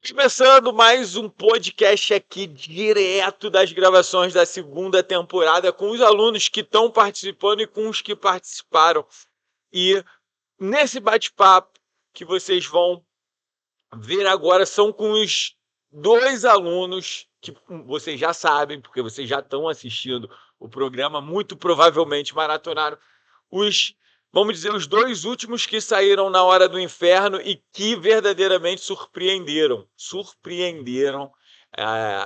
Começando mais um podcast aqui direto das gravações da segunda temporada com os alunos que estão participando e com os que participaram. E nesse bate-papo que vocês vão ver agora são com os dois alunos que vocês já sabem, porque vocês já estão assistindo o programa, muito provavelmente maratonaram os, vamos dizer, os dois últimos que saíram na Hora do Inferno e que verdadeiramente surpreenderam,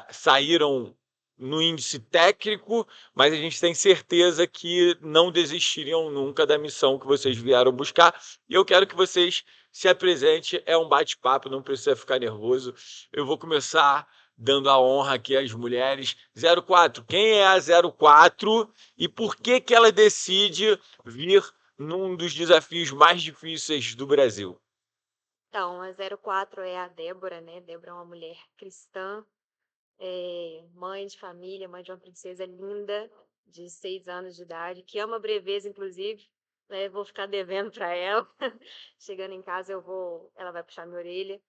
saíram no índice técnico, mas a gente tem certeza que não desistiriam nunca da missão que vocês vieram buscar. E eu quero que vocês se apresentem, é um bate-papo, não precisa ficar nervoso. Eu vou começar dando a honra aqui às mulheres. 04, quem é a 04 e por que que ela decide vir num dos desafios mais difíceis do Brasil? Então, a 04 é a Débora, né? Débora é uma mulher cristã, mãe de família, mãe de uma princesa linda, de 6 anos de idade, que ama breveza, inclusive, né? Vou ficar devendo para ela. Chegando em casa, ela vai puxar minha orelha.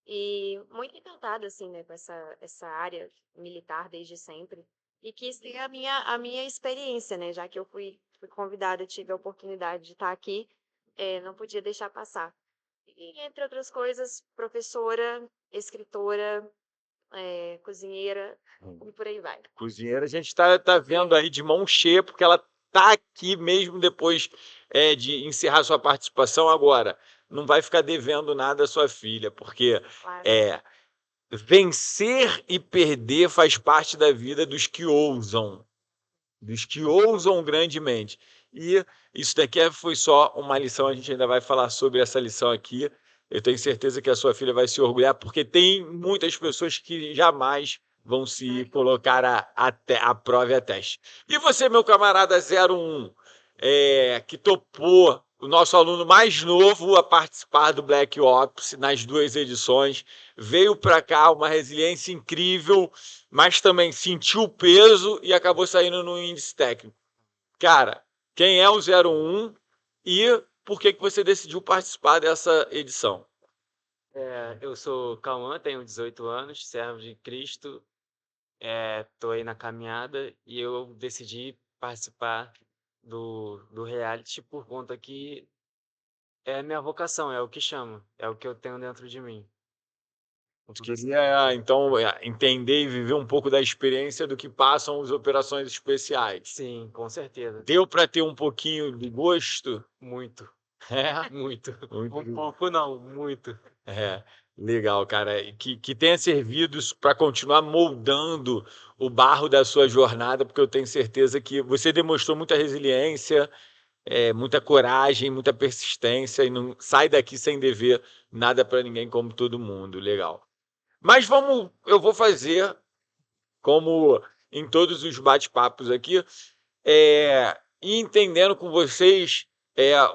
E muito encantada, assim, né, com essa área militar desde sempre. E quis ter a minha experiência, né? Já que eu fui convidada, tive a oportunidade de estar aqui, não podia deixar passar. E, entre outras coisas, professora, escritora, cozinheira e por aí vai. Cozinheira, a gente tá vendo aí de mão cheia, porque ela tá aqui mesmo depois de encerrar sua participação agora. Não vai ficar devendo nada à sua filha, porque Claro. é, vencer e perder faz parte da vida dos que ousam grandemente. E isso daqui foi só uma lição, a gente ainda vai falar sobre essa lição aqui. Eu tenho certeza que a sua filha vai se orgulhar, porque tem muitas pessoas que jamais vão se colocar a prova e a teste. E você, meu camarada 01, que topou, o nosso aluno mais novo a participar do Black Ops nas 2 edições, veio para cá, uma resiliência incrível, mas também sentiu o peso e acabou saindo no índice técnico. Cara, quem é o 01 e por que que você decidiu participar dessa edição? Eu sou Cauã, tenho 18 anos, servo de Cristo, tô aí na caminhada e eu decidi participar do reality por conta que é minha vocação, é o que chama, é o que eu tenho dentro de mim. Tu queria, então, entender e viver um pouco da experiência do que passam as operações especiais. Sim, com certeza. Deu para ter um pouquinho de gosto? Muito, É, muito. muito. Um pouco não, muito. Legal, cara. E que tenha servido para continuar moldando o barro da sua jornada, porque eu tenho certeza que você demonstrou muita resiliência, muita coragem, muita persistência e não sai daqui sem dever nada para ninguém, como todo mundo. Legal. Mas eu vou fazer como em todos os bate-papos aqui, e entendendo com vocês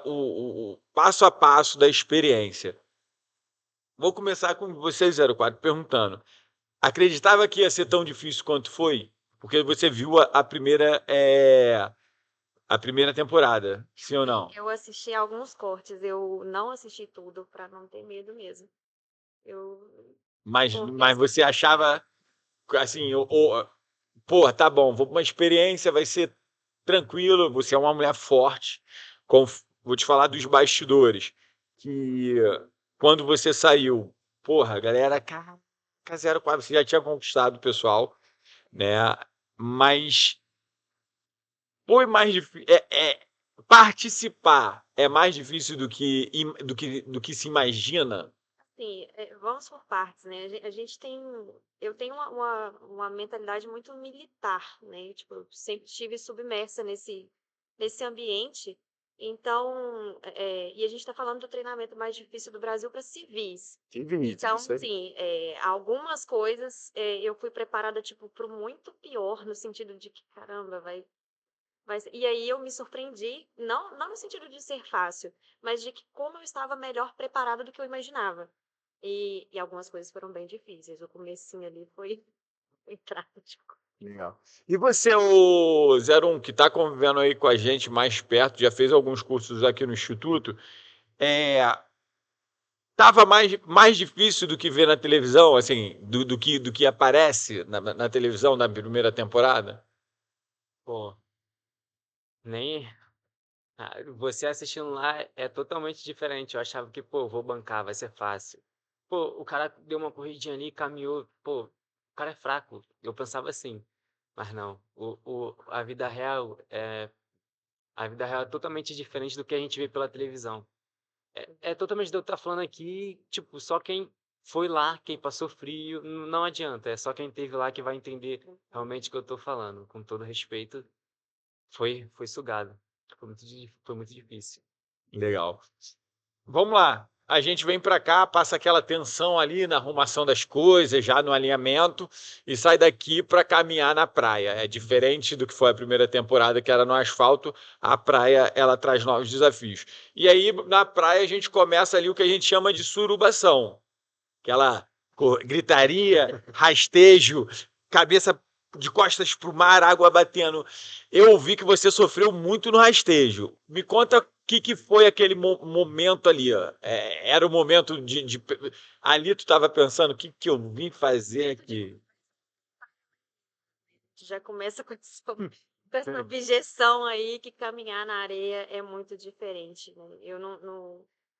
o passo a passo da experiência. Vou começar com você, 04, perguntando: acreditava que ia ser tão difícil quanto foi? Porque você viu a primeira temporada, sim ou não? Eu assisti alguns cortes, eu não assisti tudo para não ter medo mesmo. Eu Mas confesso. você achava, assim, pô, tá bom, vou para uma experiência, vai ser tranquilo, você é uma mulher forte. Vou te falar dos bastidores, que quando você saiu, porra, galera, caraca, 04, você já tinha conquistado o pessoal, né? Mas foi mais difícil. Participar é mais difícil do que se imagina. Sim, vamos por partes, né? Eu tenho uma mentalidade muito militar, né? Tipo, eu sempre estive submersa nesse ambiente. Então, e a gente está falando do treinamento mais difícil do Brasil para civis. Então, sim, algumas coisas eu fui preparada, tipo, para o muito pior, no sentido de que, caramba, e aí eu me surpreendi, não no sentido de ser fácil, mas de que como eu estava melhor preparada do que eu imaginava. E algumas coisas foram bem difíceis. O comecinho ali foi trágico. Legal. E você, o 01, que está convivendo aí com a gente mais perto, já fez alguns cursos aqui no Instituto, Tava mais difícil do que ver na televisão, assim, do que aparece na televisão na primeira temporada? Pô, nem. Você assistindo lá é totalmente diferente. Eu achava que, pô, vou bancar, vai ser fácil. Pô, o cara deu uma corridinha ali, caminhou. Pô, o cara é fraco. Eu pensava assim. Mas não. A vida real é totalmente diferente do que a gente vê pela televisão. É totalmente do que eu tô falando aqui, tipo, só quem foi lá, quem passou frio, não adianta. É só quem esteve lá que vai entender realmente o que eu tô falando. Com todo respeito, foi sugado. Foi muito difícil. Legal. Vamos lá. A gente vem para cá, passa aquela tensão ali na arrumação das coisas, já no alinhamento, e sai daqui para caminhar na praia. É diferente do que foi a primeira temporada, que era no asfalto. A praia, ela traz novos desafios. E aí, na praia, a gente começa ali o que a gente chama de surubação. Aquela gritaria, rastejo, cabeça de costas para o mar, água batendo. Eu ouvi que você sofreu muito no rastejo. Me conta o que foi aquele momento ali. Ó. Era o momento Ali tu estava pensando, o que eu vim fazer aqui? Já começa com essa objeção aí que caminhar na areia é muito diferente, né? Eu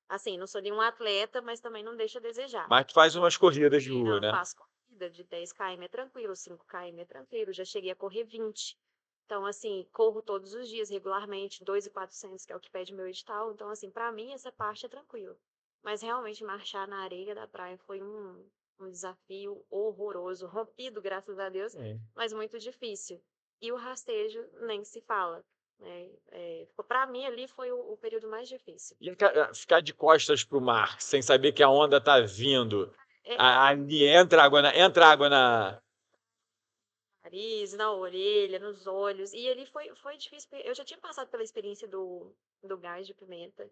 assim, não sou nenhum atleta, mas também não deixa a desejar. Mas tu faz umas corridas de E rua, não né? faço corrida de 10 km é tranquilo, 5 km é tranquilo, já cheguei a correr 20. Então, assim, corro todos os dias regularmente, 2.400, que é o que pede meu edital. Então, assim, para mim essa parte é tranquilo. Mas realmente marchar na areia da praia foi um desafio horroroso, rompido, graças a Deus, mas muito difícil. E o rastejo nem se fala, né? Para mim ali foi o período mais difícil. E ficar de costas para o mar, sem saber que a onda está vindo. É, Ali entra água na. nariz, na orelha, nos olhos. E ali foi difícil, porque eu já tinha passado pela experiência do gás de pimenta.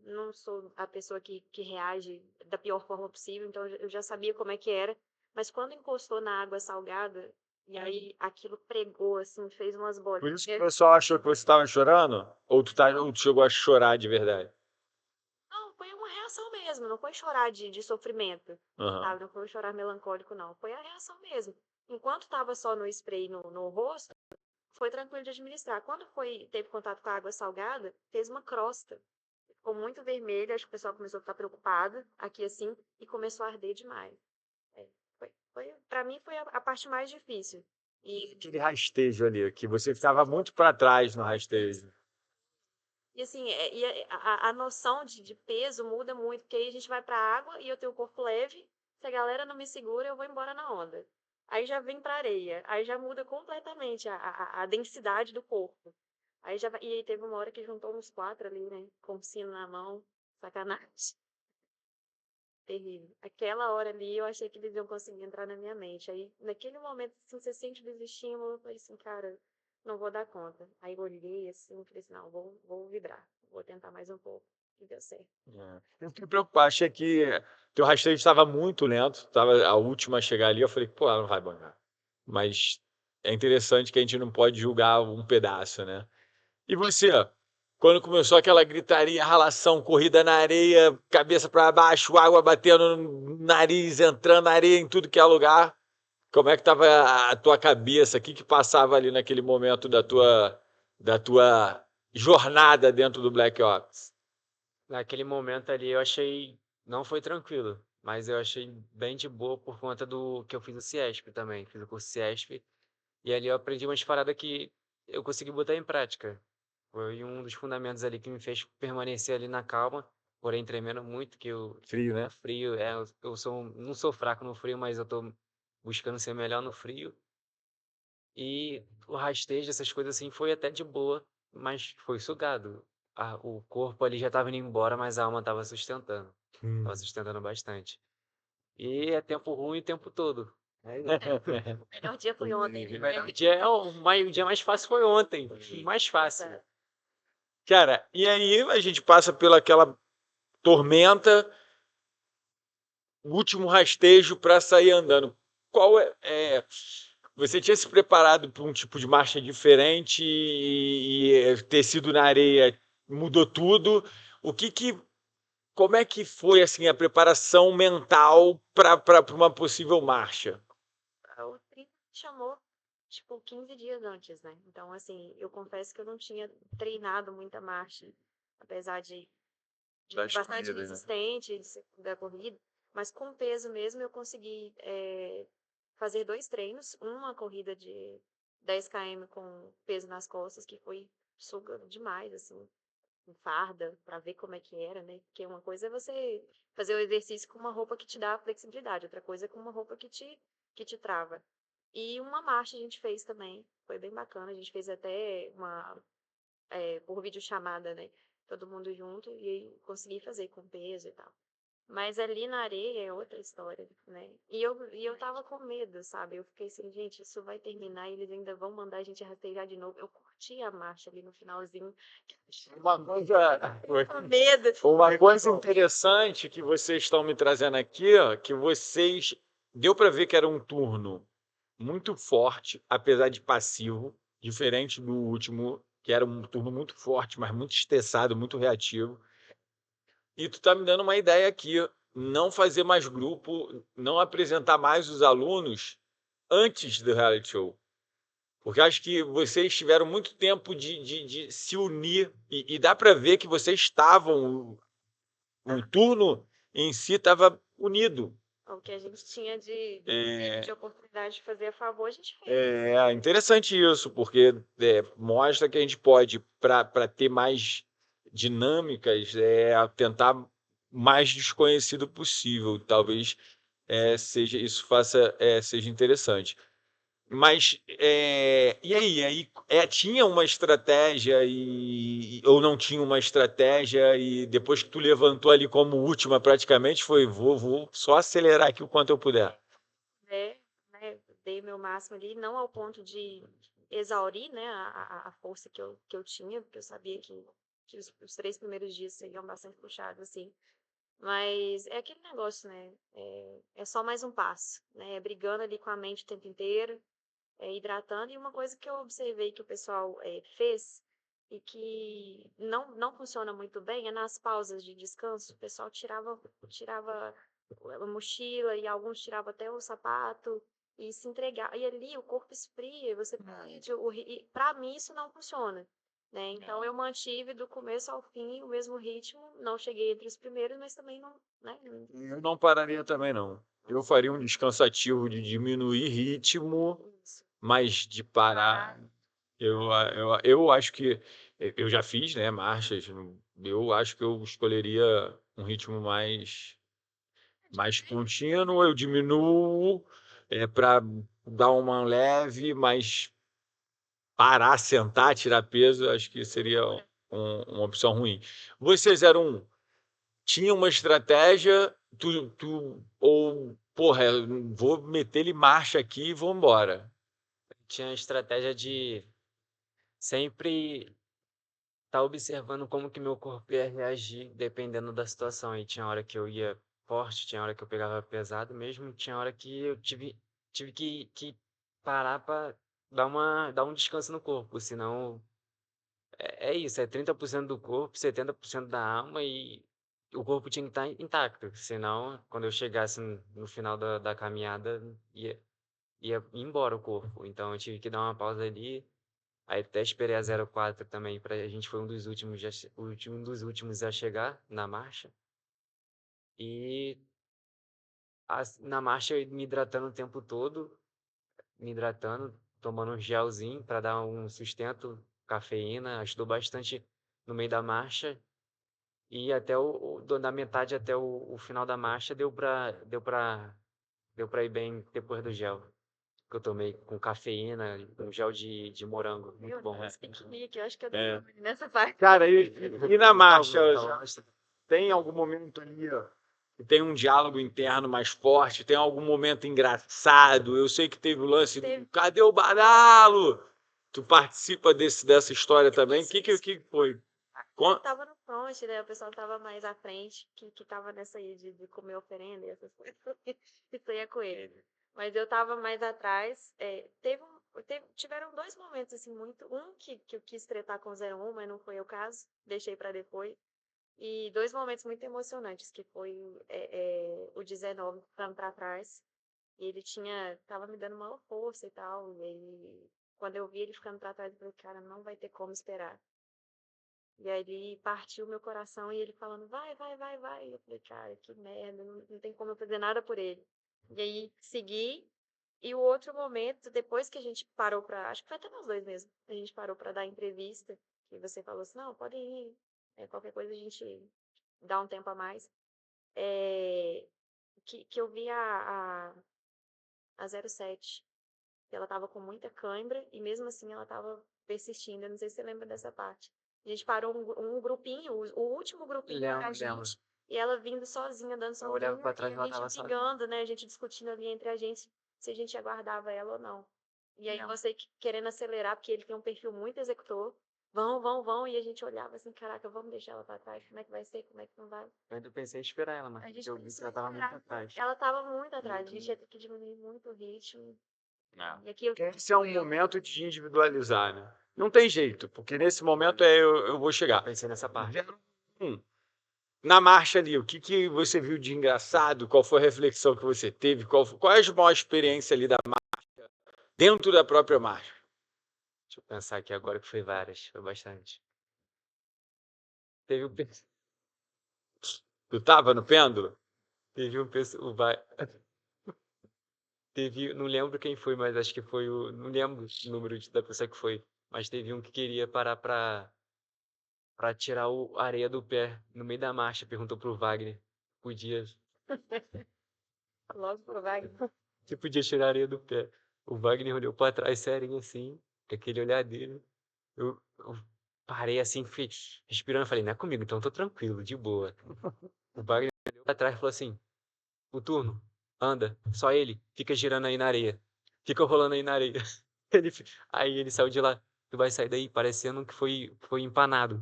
Não sou a pessoa que reage da pior forma possível, então eu já sabia como é que era. Mas quando encostou na água salgada, e aí aquilo pregou, assim, fez umas Por isso que o bolinhas. pessoal achou que você estava chorando? Ou tu chegou a chorar de verdade? Não, foi uma reação mesmo, não foi chorar de sofrimento, Aham. sabe? Não foi chorar melancólico, não. Foi a reação mesmo. Enquanto estava só no spray no rosto, foi tranquilo de administrar. Quando teve contato com a água salgada, fez uma crosta. Ficou muito vermelha, acho que o pessoal começou a ficar preocupado aqui assim, e começou a arder demais. Para mim foi a parte mais difícil. E, Aquele rastejo ali, que você ficava muito para trás no rastejo. e assim, a noção de peso muda muito, porque aí a gente vai para a água e eu tenho o corpo leve, se a galera não me segura, eu vou embora na onda. Aí já vem para areia, aí já muda completamente a densidade do corpo. E aí teve uma hora que juntou uns 4 ali, né, com o sino na mão, sacanagem. Terrível. Aquela hora ali eu achei que eles iam conseguir entrar na minha mente. Aí, naquele momento, assim, você sente o desestímulo, eu falei assim, cara, não vou dar conta. Aí eu olhei assim, falei assim, não, vou vibrar, vou tentar mais um pouco. E deu certo. Eu fiquei preocupado, achei que teu rastejo estava muito lento, estava a última a chegar ali, eu falei, pô, ela não vai bancar. Mas é interessante que a gente não pode julgar um pedaço, né? E você, quando começou aquela gritaria, ralação, corrida na areia, cabeça para baixo, água batendo no nariz, entrando areia em tudo que é lugar, como é que estava a tua cabeça? O que passava ali naquele momento da tua jornada dentro do Black Ops? Naquele momento ali eu achei. Não foi tranquilo, mas eu achei bem de boa por conta do que eu fiz o CIESP também. Fiz o curso CIESP. E ali eu aprendi umas paradas que eu consegui botar em prática. Foi um dos fundamentos ali que me fez permanecer ali na calma, porém tremendo muito, que eu Frio, né? frio, não sou fraco no frio, mas eu tô buscando ser melhor no frio. E o rastejo, essas coisas assim, foi até de boa, mas foi sugado. O corpo ali já estava indo embora, mas a alma estava sustentando. Estava sustentando bastante. E é tempo ruim o tempo todo. O melhor dia foi ontem, O né? melhor dia o dia mais fácil foi ontem. Mais fácil. Exato. Cara, e aí a gente passa pelaquela tormenta, o último rastejo para sair andando. Qual você tinha se preparado para um tipo de marcha diferente e ter sido na areia mudou tudo. O que como é que foi assim a preparação mental para uma possível marcha? O Tri chamou, tipo, 15 dias antes, né? Então, assim, eu confesso que eu não tinha treinado muita marcha, apesar de Das ser bastante corridas, né? resistente da corrida, mas com peso mesmo eu consegui fazer 2 treinos, uma corrida de 10 km com peso nas costas, que foi suga demais, assim, com farda, para ver como é que era, né? Porque uma coisa é você fazer o exercício com uma roupa que te dá flexibilidade, outra coisa é com uma roupa que te trava. E uma marcha a gente fez também, foi bem bacana, a gente fez até por videochamada, né? Todo mundo junto e aí consegui fazer com peso e tal. Mas ali na areia é outra história, né? E eu tava com medo, sabe? Eu fiquei assim, gente, isso vai terminar e eles ainda vão mandar a gente rastejar de novo. Eu curti a marcha ali no finalzinho. Uma coisa, Com medo. uma coisa interessante que vocês estão me trazendo aqui, ó, que vocês deu para ver que era um turno muito forte, apesar de passivo, diferente do último, que era um turno muito forte, mas muito estressado, muito reativo. E tu tá me dando uma ideia aqui, não fazer mais grupo, não apresentar mais os alunos antes do reality show. Porque acho que vocês tiveram muito tempo de se unir e dá para ver que vocês estavam, o turno em si estava unido. O que a gente tinha de É, oportunidade de fazer a favor, a gente fez. é interessante isso, porque mostra que a gente pode, para ter mais dinâmicas, tentar mais desconhecido possível. Talvez seja interessante. Mas e aí tinha uma estratégia ou não tinha uma estratégia e depois que tu levantou ali como última praticamente foi vou só acelerar aqui o quanto eu puder. Né, dei meu máximo ali, não ao ponto de exaurir, né, a força que eu tinha, porque eu sabia que os 3 primeiros dias seriam bastante puxados, assim. Mas é aquele negócio, né? É só mais um passo, né? É brigando ali com a mente o tempo inteiro, hidratando. E uma coisa que eu observei que o pessoal fez e que não funciona muito bem é nas pausas de descanso. O pessoal tirava a mochila e alguns tiravam até o sapato e se entregar. E ali o corpo esfria, você perde e para mim isso não funciona. Né? Então eu mantive do começo ao fim o mesmo ritmo, não cheguei entre os primeiros, mas também não, né? Eu não pararia também, não. Eu faria um descanso ativo de diminuir ritmo, Isso. mas de parar. Eu acho que eu já fiz, né, marchas. Eu acho que eu escolheria um ritmo mais contínuo. Eu diminuo para dar uma leve, mas parar, sentar, tirar peso, acho que seria uma opção ruim. Vocês eram tinha uma estratégia, ou, porra, vou meter ele marcha aqui e vou embora. Tinha a estratégia de sempre estar observando como que meu corpo ia reagir dependendo da situação. E tinha hora que eu ia forte, tinha hora que eu pegava pesado mesmo, tinha hora que eu tive que parar para dar um descanso no corpo, senão é isso, é 30% do corpo, 70% da alma e o corpo tinha que estar intacto, senão quando eu chegasse no final da caminhada ia embora o corpo. Então eu tive que dar uma pausa ali. Aí até esperei a 04 também, a gente foi um dos últimos, um dos últimos a chegar na marcha. E na marcha eu me hidratando o tempo todo, me hidratando, tomando um gelzinho para dar um sustento, cafeína, ajudou bastante no meio da marcha. E até da metade até o final da marcha deu pra ir bem depois do gel. Que eu tomei com cafeína, um gel de morango. Muito Meu bom. Deus, piquenique, eu acho que eu É. dei nessa parte. Cara, e na marcha, Então, tem algum momento ali, ó, que tem um diálogo interno mais forte? Tem algum momento engraçado? Eu sei que teve o lance do Teve. cadê o badalo? Tu participa dessa história também? O que foi? Eu tava no front, né? O pessoal tava mais à frente, que tava nessa aí de comer oferenda e essas coisas. Isso aí é com ele. Mas eu tava mais atrás. Tiveram 2 momentos, assim, muito. Um que eu quis tretar com o 01, mas não foi o caso. Deixei pra depois. E 2 momentos muito emocionantes, que foi, o 19 ficando para trás, e ele estava me dando uma força e tal, e aí quando eu vi ele ficando para trás, eu falei: "Cara, não vai ter como esperar". E aí ele partiu meu coração e ele falando: "Vai, vai, vai, vai". Eu falei: "Cara, que merda, não tem como eu fazer nada por ele". E aí segui, e o outro momento, depois que a gente parou pra acho que foi até nós 2 mesmo, a gente parou pra dar entrevista, que você falou assim: "Não, pode ir, qualquer coisa a gente dá um tempo a mais". Eh, que eu vi a 07, que ela estava com muita cãibra e mesmo assim ela estava persistindo, eu não sei se você lembra dessa parte. A gente parou um grupinho, o último grupinho pra Lembro, lembro. gente, e ela vindo sozinha, andando Eu olhava sozinha, pra e trás a e ela gente tava sozinha. brigando, né, a gente discutindo ali entre a gente, se a gente aguardava ela ou não. E aí Lembro. você querendo acelerar, porque ele tem um perfil muito executor, vão, vão, vão, e a gente olhava assim: "Caraca, vamos deixar ela pra trás, como é que vai ser, como é que não vai?". Eu ainda pensei em esperar ela, A mas gente eu vi que pensou ela em tava muito esperar. atrás. Ela estava muito atrás, a gente ia ter que diminuir muito o ritmo. É. E aquilo Porque esse é um momento de individualizar, né? Não tem jeito, porque nesse momento eu vou chegar. Pensei nessa parte. 01, na marcha ali, o que você viu de engraçado? Qual foi a reflexão que você teve? Qual é a maior experiência ali da marcha, dentro da própria marcha? Deixa eu pensar aqui agora que foi várias, foi bastante. Teve um pe- Tu tava no pêndulo? teve um pessoal, teve, não lembro quem foi, mas acho que foi o, não lembro o número da pessoa que foi, mas teve um que queria parar pra tirar a areia do pé no meio da marcha, perguntou pro Wagner, podia, logo pro Wagner. se podia tirar a areia do pé. O Wagner olhou pra trás, serinho assim, com aquele olhar dele. Eu parei assim, fiquei respirando, falei, não é comigo, então tô tranquilo, de boa. O Wagner olhou pra trás e falou assim, o turno, anda, só ele, fica girando aí na areia, fica rolando aí na areia. Aí ele saiu de lá, tu vai sair daí parecendo que foi empanado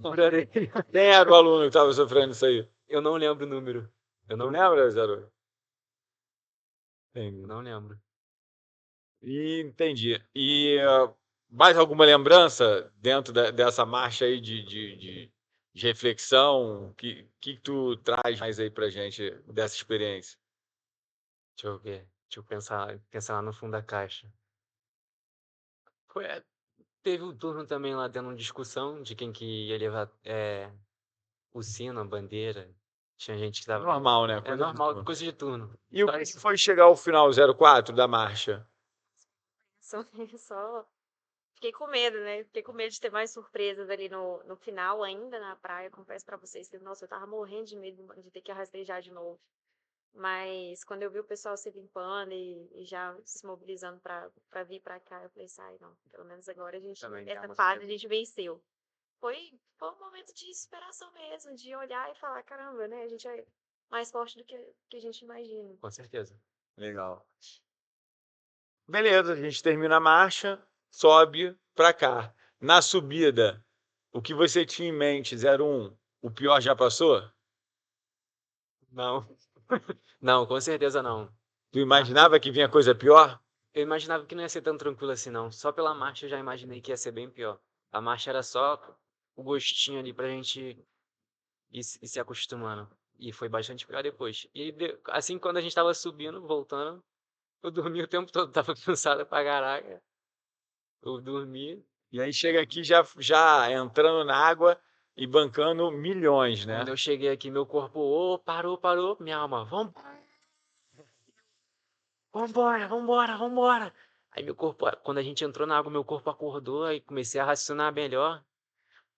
por areia. Quem era o aluno que estava sofrendo isso aí? Eu não lembro o número, eu Tu não, lembra, Zero? eu não lembro. E entendi. E mais alguma lembrança dentro dessa marcha aí de reflexão? Que tu traz mais aí pra gente dessa experiência? Deixa eu ver, deixa eu pensar lá no fundo da caixa. Foi, teve um turno também lá tendo uma discussão de quem que ia levar o sino, a bandeira. Tinha gente que tava. Normal, né? É Coisa de normal, turno. coisa de turno. E o que foi chegar ao final 04 da marcha? Só só fiquei com medo, né, fiquei com medo de ter mais surpresas ali no final ainda na praia, confesso pra vocês que, nossa, eu estava morrendo de medo de ter que rastejar de novo. Mas quando eu vi o pessoal se limpando e já se mobilizando pra vir pra cá, eu falei: "Sai, não, pelo menos agora a gente Também essa tava fase a gente venceu". Foi um momento de superação mesmo, de olhar e falar: "Caramba, né, a gente é mais forte do que a gente imagina". com certeza. Legal. Beleza, a gente termina a marcha, sobe pra cá. Na subida, o que você tinha em mente, 01, o pior já passou? Não. Não, com certeza não. Tu imaginava que vinha coisa pior? Eu imaginava que não ia ser tão tranquilo assim, não. Só pela marcha eu já imaginei que ia ser bem pior. A marcha era só o gostinho ali pra gente ir se acostumando. E foi bastante pior depois. E assim, quando a gente tava subindo, voltando, eu dormi o tempo todo, tava cansado pra caraca. Eu dormi. E aí chega aqui já entrando na água e bancando milhões, Quando né? eu cheguei aqui, meu corpo, ô, parou, parou. Minha alma, vambora, vambora, vambora. Aí meu corpo, quando a gente entrou na água, meu corpo acordou, aí comecei a raciocinar melhor.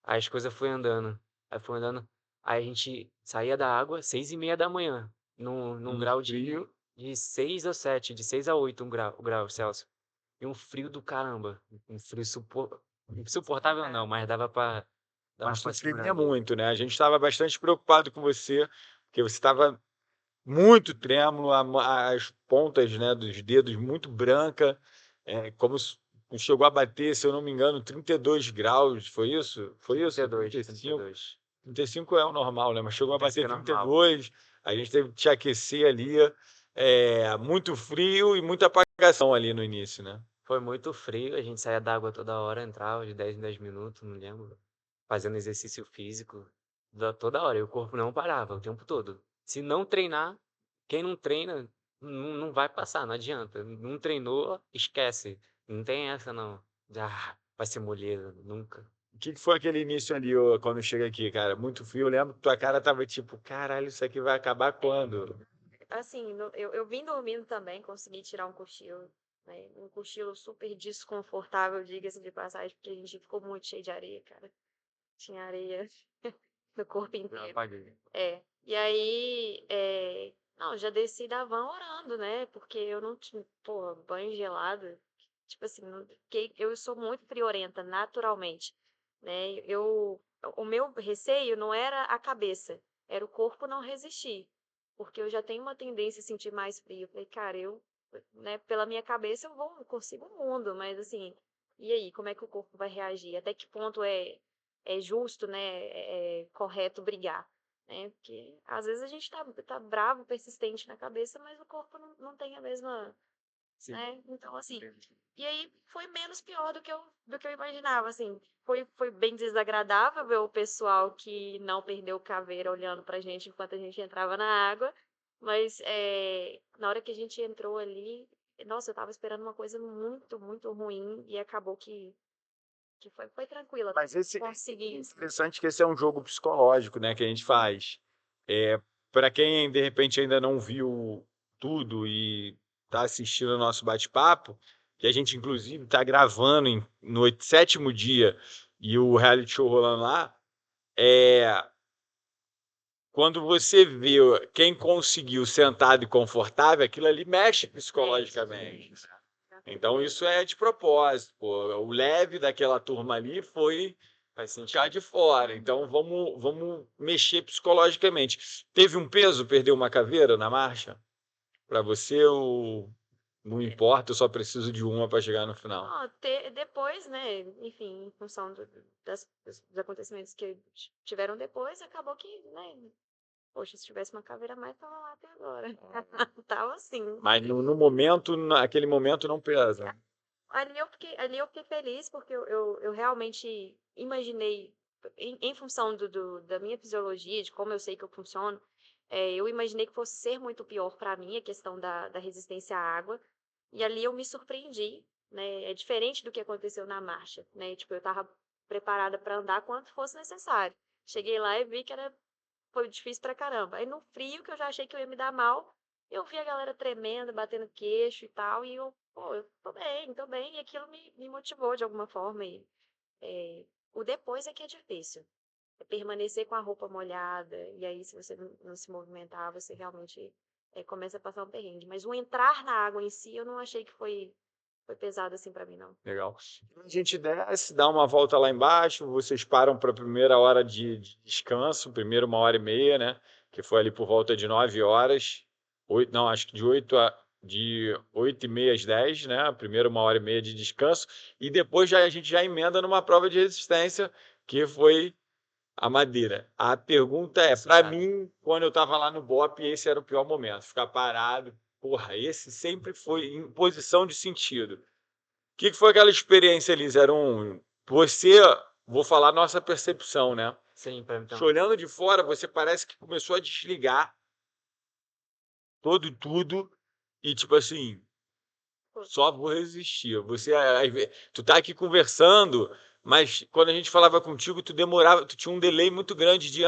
Aí as coisas foi andando. Aí foi andando. Aí a gente saía da água 6h30 da manhã, num Um grau frio. de 6 a 7, de 6 a 8 o grau Celsius. E um frio do caramba. Um frio insuportável não, mas dava Mas tu pra tremia segurar. muito, né? A gente estava bastante preocupado com você, porque você estava muito trêmulo, as pontas, né, dos dedos muito branca, como se chegou a bater, se eu não me engano, 32 graus, foi isso? Foi isso? 32, 35? 32. 35 é o normal, né? Mas chegou a 35 bater é normal. 32, a gente teve que te aquecer ali, muito frio e muita apagação ali no início, né? Foi muito frio, a gente saía da água toda hora, entrava de 10 em 10 minutos, não lembro. Fazendo exercício físico. toda hora, e o corpo não parava o tempo todo. Se não treinar, quem não treina não vai passar, não adianta. Não treinou, esquece. Não tem essa não. Ah, vai ser moleza, nunca. O que foi aquele início ali, quando chega aqui, cara? Muito frio, eu lembro que tua cara tava tipo, caralho, isso aqui vai acabar quando? Assim, eu vim dormindo também, consegui tirar um cochilo, né? Um cochilo super desconfortável, diga-se de passagem, porque a gente ficou muito cheio de areia, cara. Tinha areia no corpo Eu inteiro. apaguei. E aí, não, já desci da van orando, né? Porque eu não tinha, pô, banho gelado. Tipo assim, eu sou muito friorenta, naturalmente, né? O meu receio não era a cabeça, era o corpo não resistir. Porque eu já tenho uma tendência a sentir mais frio. Eu falei, cara, né, pela minha cabeça eu consigo o mundo, mas assim, e aí, como é que o corpo vai reagir? Até que ponto é justo, né? É correto brigar? Né? Porque às vezes a gente tá bravo, persistente na cabeça, mas o corpo não tem a mesma, Sim. né? Então, assim, e aí foi menos pior do que eu imaginava, assim. Foi bem desagradável ver o pessoal que não perdeu caveira olhando pra gente enquanto a gente entrava na água, mas na hora que a gente entrou ali, nossa, eu tava esperando uma coisa muito, muito ruim e acabou que foi tranquila. Mas esse Consegui. interessante que esse é um jogo psicológico, né, que a gente faz. Para quem de repente ainda não viu tudo e está assistindo o nosso bate-papo, que a gente inclusive está gravando no sétimo dia e o reality show rolando lá, quando você vê quem conseguiu sentado e confortável, aquilo ali mexe psicologicamente. Então isso é de propósito, pô. O leve daquela turma ali foi Faz sentido. já de fora. Então vamos mexer psicologicamente. Teve um peso perder uma caveira na marcha? Para você ou não importa, eu só preciso de uma para chegar no final? Depois, né, enfim, em função dos acontecimentos que tiveram depois, acabou que, né, poxa, se tivesse uma caveira a mais, tava lá até agora. Tava assim. Mas no momento, naquele momento não pesa. Ali eu fiquei feliz porque eu realmente imaginei, em função da minha fisiologia, de como eu sei que eu funciono, eu imaginei que fosse ser muito pior para mim a questão da resistência à água. E ali eu me surpreendi, né? É diferente do que aconteceu na marcha, né? Tipo, eu estava preparada para andar quanto fosse necessário. Cheguei lá e vi que foi difícil pra caramba. Aí no frio, que eu já achei que eu ia me dar mal, eu vi a galera tremendo, batendo queixo e tal, e pô, eu tô bem, e aquilo me motivou de alguma forma. E o depois é que é difícil. É permanecer com a roupa molhada, e aí se você não se movimentar, você realmente começa a passar um perrengue. Mas o entrar na água em si, eu não achei que foi pesado assim pra mim, não. Legal. A gente desce, dá uma volta lá embaixo, vocês param para a primeira hora de descanso, primeiro 1h30, né? Que foi ali por volta de 9 horas. Não, acho que de 8h30 às 10, né? Primeiro 1h30 de descanso. E depois a gente já emenda numa prova de resistência, que foi a madeira. A pergunta é, para mim, quando eu estava lá no BOP, esse era o pior momento. Ficar parado. Porra, esse sempre foi em posição de sentido. O que foi aquela experiência ali, 01? Você, vou falar nossa percepção, né? Sim, pra mim então. Olhando de fora, você parece que começou a desligar tudo e tipo assim, só vou resistir. Tu tá aqui conversando, mas quando a gente falava contigo, tu demorava, tu tinha um delay muito grande de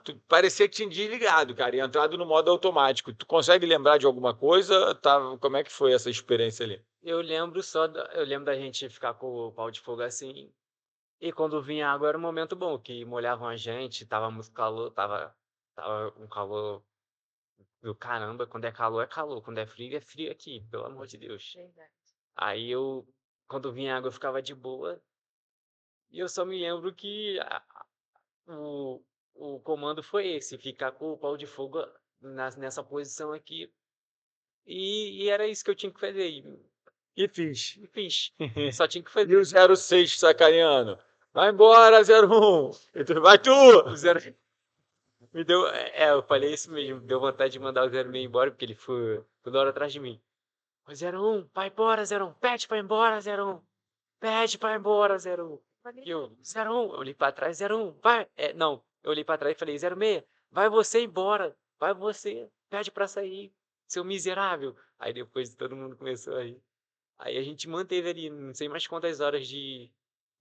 tu parecia que tinha desligado, cara, e entrado no modo automático. Tu consegue lembrar de alguma coisa? Tá, como é que foi essa experiência ali? Eu lembro da gente ficar com o pau de fogo assim. E quando vinha água era um momento bom, que molhavam a gente, tava muito calor, tava um calor do caramba. Quando é calor. Quando é frio aqui, pelo amor de Deus. Verdade. Aí quando vinha água, eu ficava de boa. E eu só me lembro que o, o comando foi esse, ficar com o pau de fogo nessa posição aqui. E era isso que eu tinha que fazer. E fiz. E fiz. Só tinha que fazer. E o 06 sacaneando? Vai embora, 01. Vai tu! O zero me deu. Eu falei isso mesmo. Deu vontade de mandar o 06 embora, porque ele foi toda hora atrás de mim. O 01, vai embora, 01. Pede pra ir embora, 01. Pede pra ir embora, 01. E eu, 01, eu olhei pra trás, 01, vai. Não, eu olhei pra trás e falei, 06, vai você embora, vai você, pede pra sair, seu miserável. Aí depois todo mundo começou a rir. Aí a gente manteve ali, não sei mais quantas horas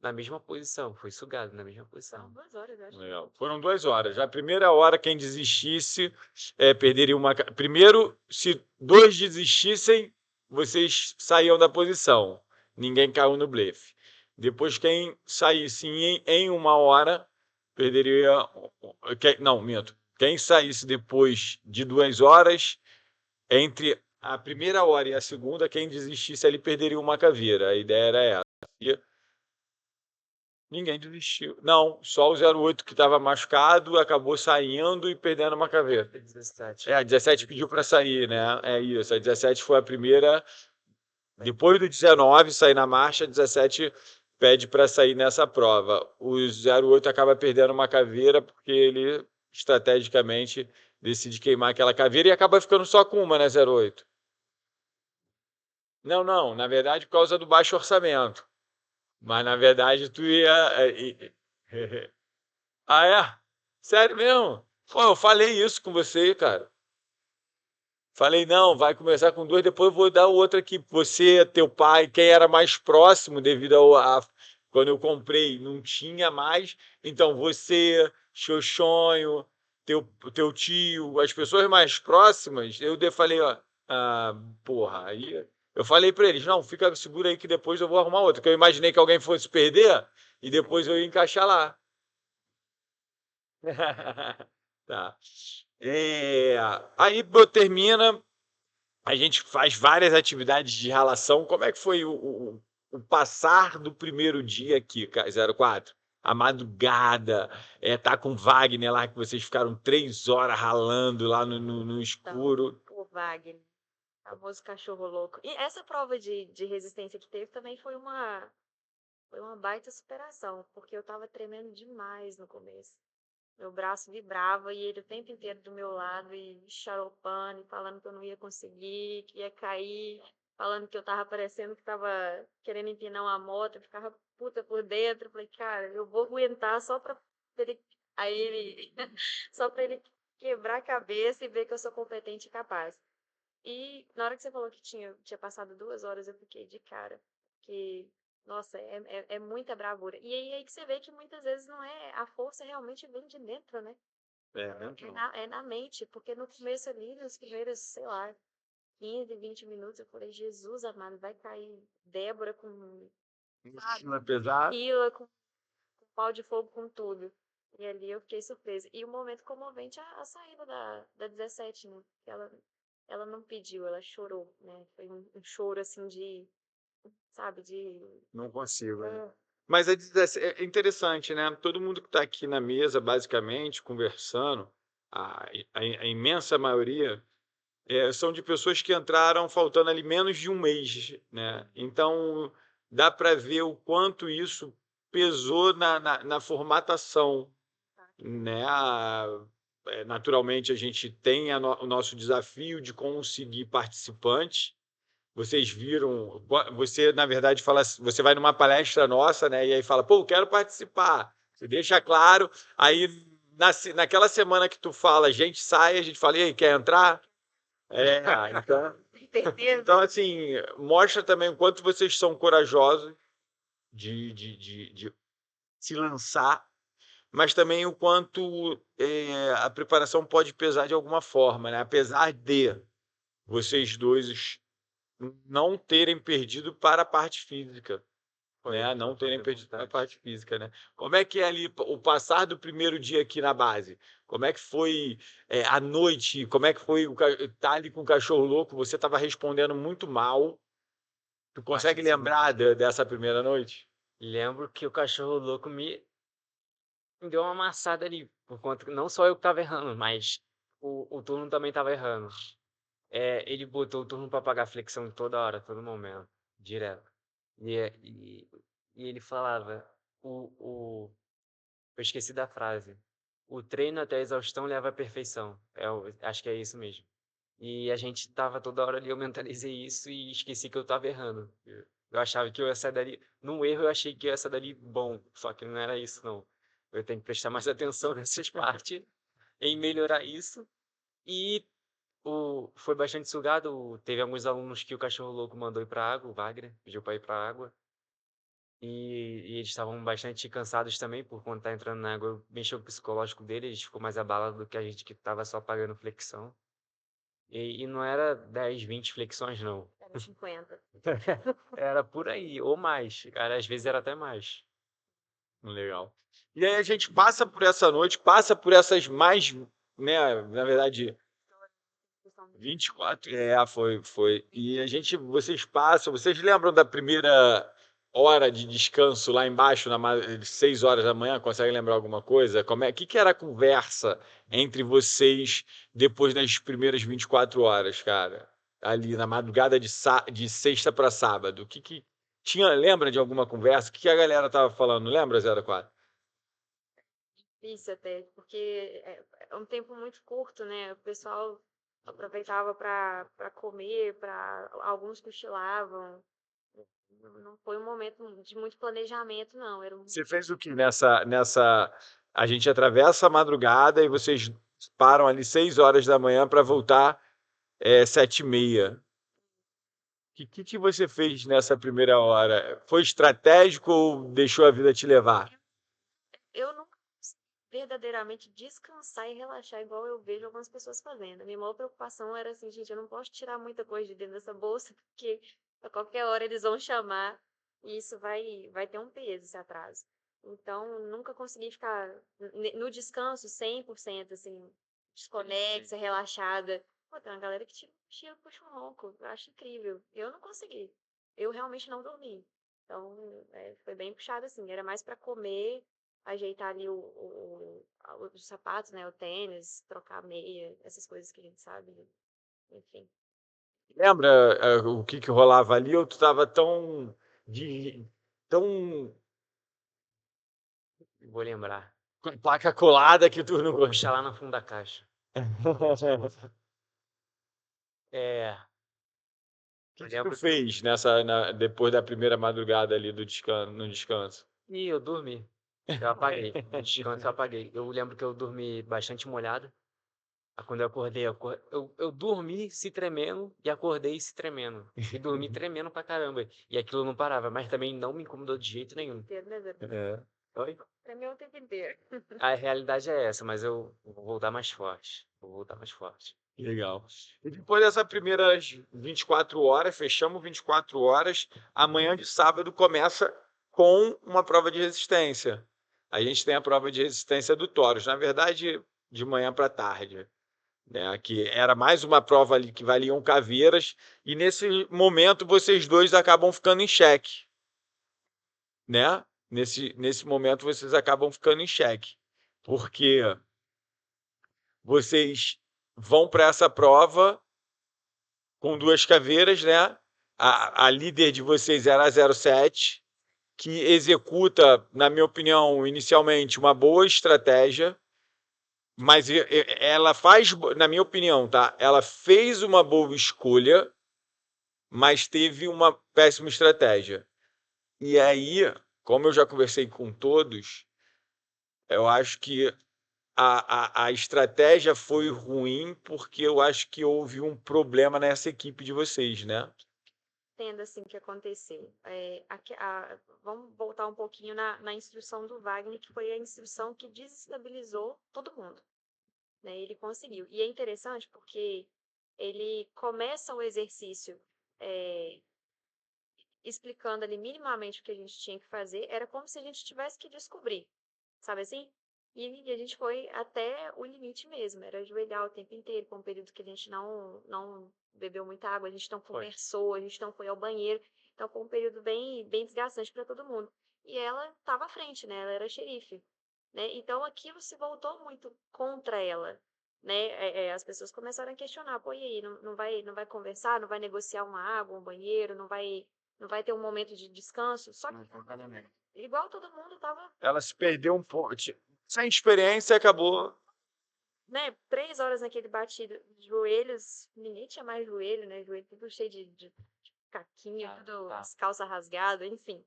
na mesma posição, foi sugado na mesma Foram posição. 2 horas, eu acho. Legal. Foram 2 horas. A primeira hora, quem desistisse, perderia uma. Primeiro, se dois desistissem, vocês saíam da posição. Ninguém caiu no blefe. Depois, quem saísse em 1 hora, perderia. Não, minto. Quem saísse depois de 2 horas, entre a primeira hora e a segunda, quem desistisse ali perderia uma caveira. A ideia era essa. E ninguém desistiu. Não, só o 08 que estava machucado acabou saindo e perdendo uma caveira. 17. A 17 pediu para sair, né? É isso. A 17 foi a primeira. Depois do 19 sair na marcha, a 17 pede para sair nessa prova. O 08 acaba perdendo uma caveira porque ele estrategicamente decide queimar aquela caveira e acaba ficando só com uma, né, 08? Não, não. Na verdade, por causa do baixo orçamento. Mas na verdade tu ia. Ah, é? Sério mesmo? Pô, eu falei isso com você, cara. Falei, não, vai começar com dois, depois eu vou dar outra aqui. Você, teu pai, quem era mais próximo devido quando eu comprei, não tinha mais. Então, você, Xoxonho, teu tio, as pessoas mais próximas, falei, ó, porra, aí eu falei pra eles, não, fica segura aí que depois eu vou arrumar outra, que eu imaginei que alguém fosse perder e depois eu ia encaixar lá. Tá. Aí termina, a gente faz várias atividades de relação. Como é que foi o passar do primeiro dia aqui, 04? A madrugada, tá com Wagner lá, que vocês ficaram 3 horas ralando lá no Então, escuro. o Wagner, famoso cachorro louco. E essa prova de resistência que teve também foi uma baita superação, porque eu tava tremendo demais no começo. Meu braço vibrava e ele o tempo inteiro do meu lado e xaropando, e falando que eu não ia conseguir, que ia cair, falando que eu tava parecendo que tava querendo empinar uma moto, eu ficava puta por dentro. Eu falei, cara, eu vou aguentar só pra ele. Aí ele. Só pra ele quebrar a cabeça e ver que eu sou competente e capaz. E na hora que você falou que tinha passado 2 horas, eu fiquei de cara. Que, nossa, é muita bravura. E aí que você vê que muitas vezes não é. A força realmente vem de dentro, né? Né? É na mente. Porque no começo ali, nos primeiros, sei lá, 15, 20 minutos, eu falei, Jesus amado, vai cair Débora com, sabe, Mochila pesada. fila, com pau de fogo, com tudo. E ali eu fiquei surpresa. E o momento comovente, a saída da 17, né? Que ela não pediu, ela chorou, né? Foi um choro assim de, sabe, de. Não consigo, né? Ah, Mas é interessante, né? Todo mundo que está aqui na mesa, basicamente, conversando, a imensa maioria são de pessoas que entraram faltando ali menos de um mês, né? Então, dá para ver o quanto isso pesou na formatação, né? Naturalmente, a gente tem o nosso desafio de conseguir participantes. Vocês viram, você, na verdade, fala, você vai numa palestra nossa, né? E aí fala, pô, eu quero participar. Você deixa claro, aí naquela semana que tu fala, a gente sai, a gente fala, e aí, quer entrar? Então, tem certeza? então, assim, mostra também o quanto vocês são corajosos de se lançar, mas também o quanto a preparação pode pesar de alguma forma, né? Apesar de vocês dois não terem perdido para a parte física, né? Não terem perdido para a parte física, né? Como é que é ali o passar do primeiro dia aqui na base? Como é que foi a noite? Como é que foi estar ali com o cachorro louco? Você estava respondendo muito mal. Tu consegue lembrar dessa primeira noite? Lembro que o cachorro louco me deu uma amassada ali, por conta que não só eu que tava errando, mas o turno também tava errando. Ele botou o turno pra pagar flexão toda hora, todo momento, direto. E ele falava, eu esqueci da frase. O treino até a exaustão leva à perfeição. Acho que é isso mesmo. E a gente tava toda hora ali, eu mentalizei isso e esqueci que eu tava errando. Eu achava que eu ia sair dali num erro, eu achei que eu ia sair dali bom, só que não era isso não. Eu tenho que prestar mais atenção nessas partes, em melhorar isso. E foi bastante sugado, teve alguns alunos que o cachorro louco mandou ir pra água, o Wagner pediu pra ir pra água. E eles estavam bastante cansados também, por conta de estar entrando na água, mexeu com o psicológico deles, ficou mais abalado do que a gente que estava só pagando flexão. E não era 10, 20 flexões, não. Era 50. Era por aí, ou mais. Cara, às vezes era até mais. Legal. E aí a gente passa por essa noite, passa por essas mais, né, na verdade, 24, foi. E a gente, vocês passam, vocês lembram da primeira hora de descanso lá embaixo, 6 horas da manhã? Conseguem lembrar alguma coisa? Que era a conversa entre vocês depois das primeiras 24 horas, cara? Ali na madrugada de sexta para sábado. Que tinha, lembra de alguma conversa? O que a galera tava falando? Lembra, 04? Difícil até, porque é um tempo muito curto, né? O pessoal aproveitava para comer, para alguns cochilavam. Não foi um momento de muito planejamento, não. Era um Você fez o que nessa. A gente atravessa a madrugada e vocês param ali 6 horas da manhã para voltar 7h30. Que você fez nessa primeira hora? Foi estratégico ou deixou a vida te levar? Eu nunca consegui verdadeiramente descansar e relaxar igual eu vejo algumas pessoas fazendo. A minha maior preocupação era assim, gente, eu não posso tirar muita coisa de dentro dessa bolsa, porque a qualquer hora eles vão chamar e isso vai ter um peso, esse atraso. Então, nunca consegui ficar no descanso 100% assim, desconexa, relaxada. Pô, tem uma galera que tira, puxa um ronco. Eu acho incrível. Eu não consegui. Eu realmente não dormi. Então, foi bem puxado assim. Era mais para comer, ajeitar ali os sapatos, né? O tênis, trocar a meia, essas coisas que a gente sabe. Enfim. Lembra o que rolava ali? Ou tu estava tão Vou lembrar. com a placa colada que tu não Vou puxar gostava? lá no fundo da caixa. É, eu O que tu lembro. fez depois da primeira madrugada ali no descanso? E eu dormi. Eu apaguei. No descanso eu apaguei. Eu lembro que eu dormi bastante molhado. Aí quando eu acordei, eu dormi se tremendo e acordei se tremendo. E dormi tremendo pra caramba. E aquilo não parava, mas também não me incomodou de jeito nenhum. Inteiro, né, Zé? É. Oi? Pra mim é o tempo inteiro. A realidade é essa, mas eu vou voltar mais forte. Vou voltar mais forte. Legal. E depois dessas primeiras 24 horas, fechamos 24 horas, amanhã de sábado começa com uma prova de resistência. A gente tem a prova de resistência do Toros, na verdade, de manhã para tarde, né? Que era mais uma prova ali que valiam caveiras, e nesse momento vocês dois acabam ficando em xeque, né? Nesse momento vocês acabam ficando em xeque, porque vocês vão para essa prova com 2 caveiras, né? A líder de vocês era a 07, que executa, na minha opinião, inicialmente uma boa estratégia, mas ela faz, na minha opinião, tá? Ela fez uma boa escolha, mas teve uma péssima estratégia. E aí, como eu já conversei com todos, eu acho que a estratégia foi ruim porque eu acho que houve um problema nessa equipe de vocês, né? Tendo assim que aconteceu. Vamos voltar um pouquinho na instrução do Wagner, que foi a instrução que desestabilizou todo mundo. Né? Ele conseguiu. E é interessante porque ele começa o exercício explicando ali minimamente o que a gente tinha que fazer. Era como se a gente tivesse que descobrir, sabe assim? E a gente foi até o limite mesmo. Era ajoelhar o tempo inteiro, com um período que a gente não bebeu muita água, a gente não conversou, a gente não foi ao banheiro. Então foi um período bem desgastante para todo mundo. E ela estava à frente, né? Ela era xerife, né? Então aquilo se voltou muito contra ela, né? As pessoas começaram a questionar, pô, e aí, não vai conversar, não vai negociar uma água, um banheiro, não vai ter um momento de descanso? Só que igual todo mundo tava, Ela se perdeu um pouco. Sem experiência, acabou. né, 3 horas naquele batido de joelhos, ninguém tinha mais joelho, né? Joelho tudo cheio de caquinho, Ah, tudo, tá. as calças rasgadas, enfim.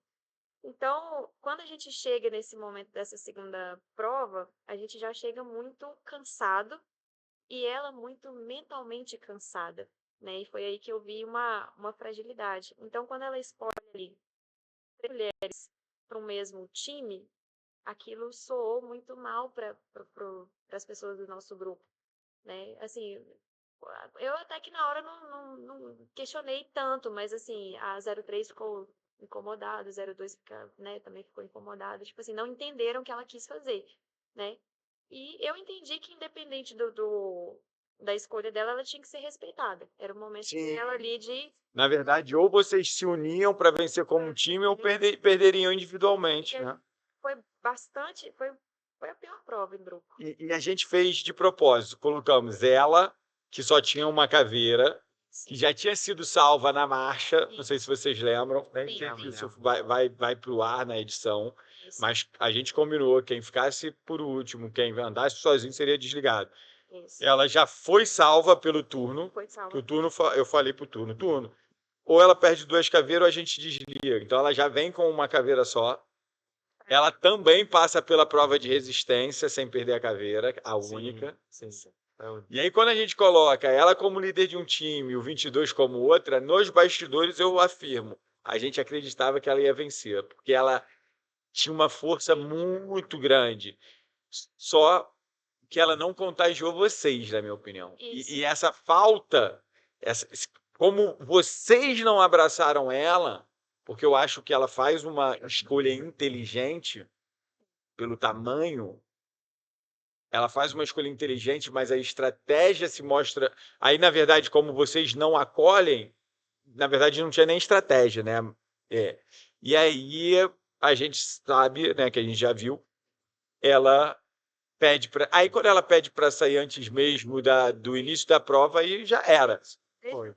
Então, quando a gente chega nesse momento dessa segunda prova, a gente já chega muito cansado e ela muito mentalmente cansada, né? E foi aí que eu vi uma fragilidade. Então, quando ela escolhe ali três mulheres para o mesmo time, aquilo soou muito mal para as pessoas do nosso grupo, né? Assim, eu até que na hora não questionei tanto, mas assim, a 03 ficou incomodada, o 02 fica, né, também ficou incomodada, tipo assim, não entenderam o que ela quis fazer, né? E eu entendi que independente da escolha dela, ela tinha que ser respeitada. Era o momento Sim. dela ali de Na verdade, ou vocês se uniam para vencer como um time, ou perderiam individualmente, porque né? foi bastante, foi a pior prova em grupo. E a gente fez de propósito. Colocamos ela, que só tinha uma caveira, que já tinha sido salva na marcha. Não sei se vocês lembram, né? Sim. Que isso vai para o ar na edição. Isso, Mas a gente combinou, quem ficasse por último, quem andasse sozinho seria desligado. isso. Ela já foi salva pelo turno, Foi que salva. o turno eu falei pro turno, ou ela perde duas caveiras ou a gente desliga. Então ela já vem com uma caveira só. Ela também passa pela prova de resistência sem perder a caveira, a única. Sim. É a única. E aí, quando a gente coloca ela como líder de um time e o 22 como outra, nos bastidores eu afirmo, a gente acreditava que ela ia vencer, porque ela tinha uma força muito grande. Só que ela não contagiou vocês, na minha opinião. Isso. E essa falta, como vocês não abraçaram ela, porque eu acho que ela faz uma escolha inteligente pelo tamanho, ela faz uma escolha inteligente, mas a estratégia se mostra. Aí, na verdade, como vocês não acolhem, na verdade não tinha nem estratégia, né? É. E aí a gente sabe, né, que a gente já viu, ela pede para. Aí quando ela pede para sair antes mesmo do início da prova, aí já era. Foi.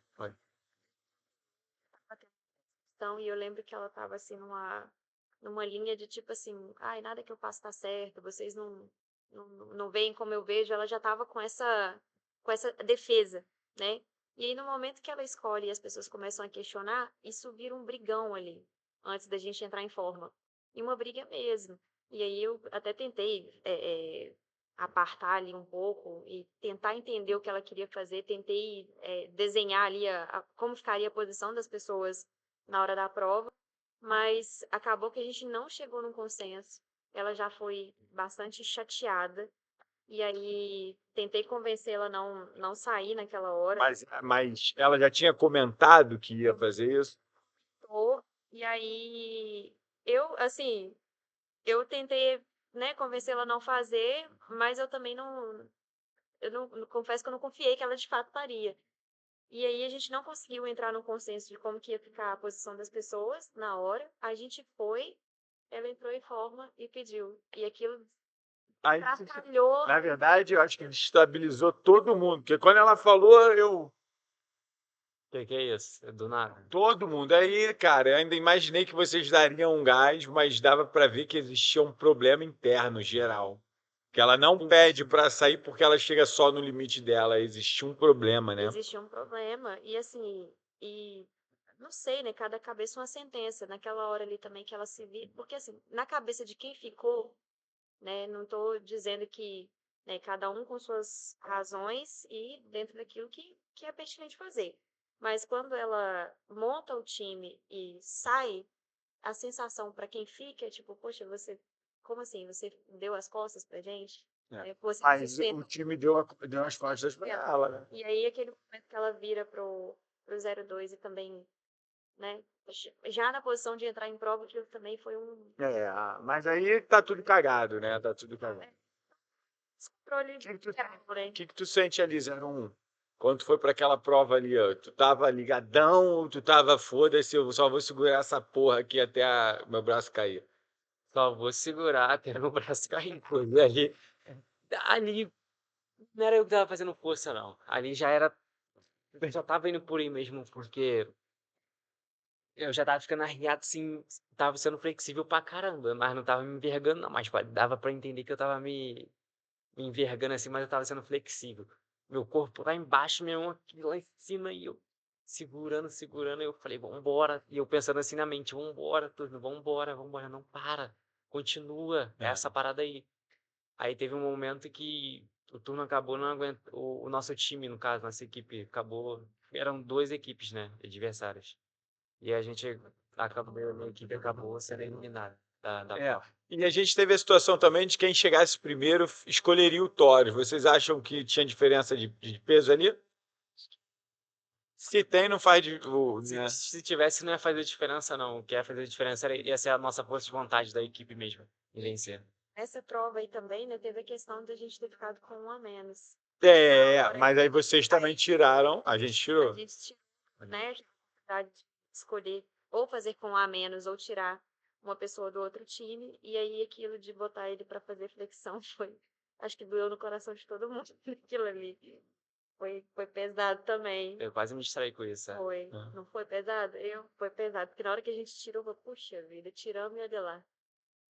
Então, e eu lembro que ela estava assim numa linha de tipo assim, ai, nada que eu faço tá certo, vocês não veem como eu vejo, ela já estava com essa defesa, né? E aí no momento que ela escolhe e as pessoas começam a questionar, isso vira um brigão ali, antes da gente entrar em forma. E uma briga mesmo. E aí eu até tentei apartar ali um pouco e tentar entender o que ela queria fazer, tentei desenhar ali como ficaria a posição das pessoas na hora da prova, mas acabou que a gente não chegou num consenso. Ela já foi bastante chateada. E aí tentei convencê-la a não sair naquela hora. Mas ela já tinha comentado que ia fazer isso. E aí assim, eu tentei, né, convencê-la a não fazer, mas eu também eu não confesso que eu não confiei que ela de fato faria. E aí a gente não conseguiu entrar no consenso de como que ia ficar a posição das pessoas na hora. A gente foi, ela entrou em forma e pediu. E aquilo Aí, atrapalhou. na verdade, eu acho que estabilizou todo mundo. Porque quando ela falou, Que é isso? É do nada. todo mundo. Aí, cara, eu ainda imaginei que vocês dariam um gás, mas dava para ver que existia um problema interno geral. Que ela não pede para sair porque ela chega só no limite dela. Existia um problema, né? Existia um problema. E assim, não sei, né? Cada cabeça uma sentença. Naquela hora ali também que ela se viu. Porque assim, na cabeça de quem ficou, né? Não estou dizendo que, né, cada um com suas razões e dentro daquilo que é pertinente fazer. Mas quando ela monta o time e sai, a sensação para quem fica é tipo, poxa, como assim? Você deu as costas pra gente? Você Mas sustenta o time deu as costas para ela, né? e aí, aquele momento que ela vira pro 02 e também, né, já na posição de entrar em prova, aquilo também foi um Mas aí tá tudo cagado, né? Tá tudo cagado. descontrole que que tu, geral, né? que tu sente ali, 01? Quando tu foi para aquela prova ali, ó, tu tava ligadão ou tu tava, foda-se, eu só vou segurar essa porra aqui até meu braço cair? Só vou segurar até meu braço cair. Porque ali não era eu que tava fazendo força, não. Ali já era. Eu já tava indo por aí mesmo, porque eu já tava ficando arriado, assim, tava sendo flexível pra caramba, mas não tava me envergando, não. Mas dava pra entender que eu tava me envergando assim, mas eu tava sendo flexível. Meu corpo lá embaixo, meu aqui lá em cima, e eu segurando, eu falei, vambora. E eu pensando assim na mente, vambora, turno, vambora, vambora, não para, continua, É. essa parada aí. Aí teve um momento que o turno acabou, não aguenta, o nosso time, no caso, nossa equipe, acabou, eram 2 equipes, né, adversárias. E a gente acabou, a minha equipe acabou sendo eliminada da É. prova. E a gente teve a situação também de quem chegasse primeiro escolheria o Tório. Vocês acham que tinha diferença de peso ali? Se tem, não faz né? Se tivesse, não ia fazer diferença, não. O que ia fazer diferença ia ser a nossa força de vontade da equipe mesmo, em vencer. Nessa prova aí também, né, teve a questão de a gente ter ficado com um a menos. É, mas aí vocês também tiraram, a gente A tirou. gente tirou, né, a oportunidade de escolher ou fazer com um a menos ou tirar uma pessoa do outro time, e aí aquilo de botar ele para fazer flexão foi, acho que doeu no coração de todo mundo aquilo ali. Foi pesado também. Eu quase me distraí com isso, sabe? Foi. Não foi pesado? Foi pesado, porque na hora que a gente tirou, eu falei, puxa vida, tiramos e olha lá.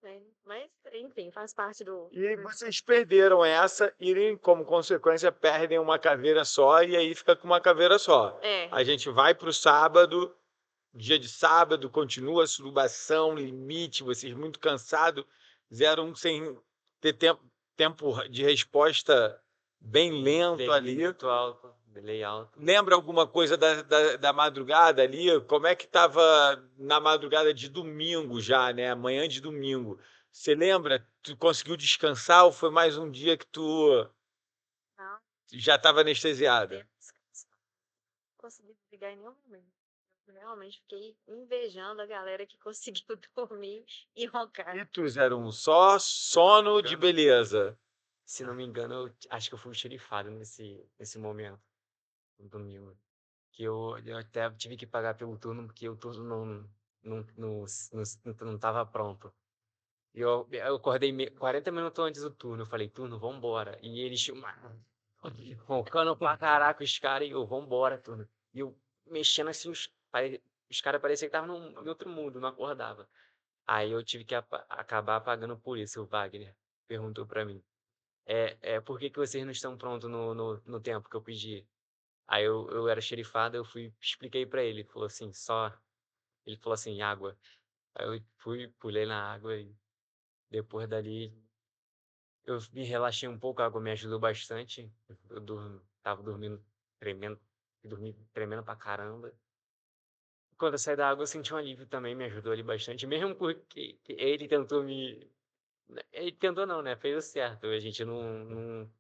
Né? Mas, enfim, faz parte do. E vocês perderam essa e, como consequência, perdem uma caveira só e aí fica com uma caveira só. É, A gente vai para o sábado, dia de sábado, continua a surubação, limite, vocês muito cansados, 0-1 sem ter tempo de resposta bem lento ali. Muito alto, delay alto. Lembra alguma coisa da madrugada ali? Como é que estava na madrugada de domingo já, né? Amanhã de domingo. Você lembra? Tu conseguiu descansar ou foi mais um dia que tu não, já estava anestesiada? não consegui desligar em nenhum momento. Eu realmente fiquei invejando a galera que conseguiu dormir e roncar. Ritos eram só sono de beleza. Se não me engano, eu acho que eu fui xerifado nesse momento, no domingo. Que eu até tive que pagar pelo turno, porque o turno não tava pronto. E eu acordei 40 minutos antes do turno. Eu falei, turno, vambora. E eles roncando pra caraca os caras. E eu, vambora, turno. E eu mexendo assim, os caras pareciam que estavam em outro mundo, não acordava. Aí eu tive que acabar pagando por isso. O Wagner perguntou pra mim. Por que vocês não estão prontos no tempo que eu pedi? Aí eu era xerifado, eu fui, expliquei pra ele. Ele falou assim, ele falou assim, água. Aí eu fui, pulei na água e depois dali eu me relaxei um pouco, a água me ajudou bastante. Tava dormindo, tremendo, dormi tremendo pra caramba. Quando eu saí da água, eu senti um alívio também, me ajudou ali bastante. Mesmo porque que ele tentou me. Ele tentou não, né? Fez o certo. A gente não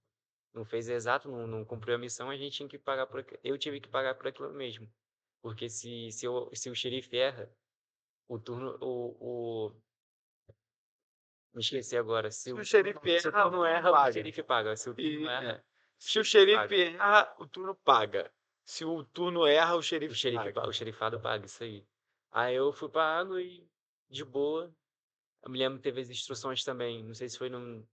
fez exato, não cumpriu a missão, a gente tinha que pagar por aquilo. Eu tive que pagar por aquilo mesmo. Porque se o xerife erra, o turno. Me esqueci agora. Se Se o o xerife se o erra, turno erra, o xerife paga. Se o turno erra, Se o paga. xerife erra, o turno paga. Se o turno erra, o O xerife xerife, paga. o xerifado paga, isso aí. Aí eu fui pra água e de boa. Eu me lembro que teve as instruções também. Não sei se foi no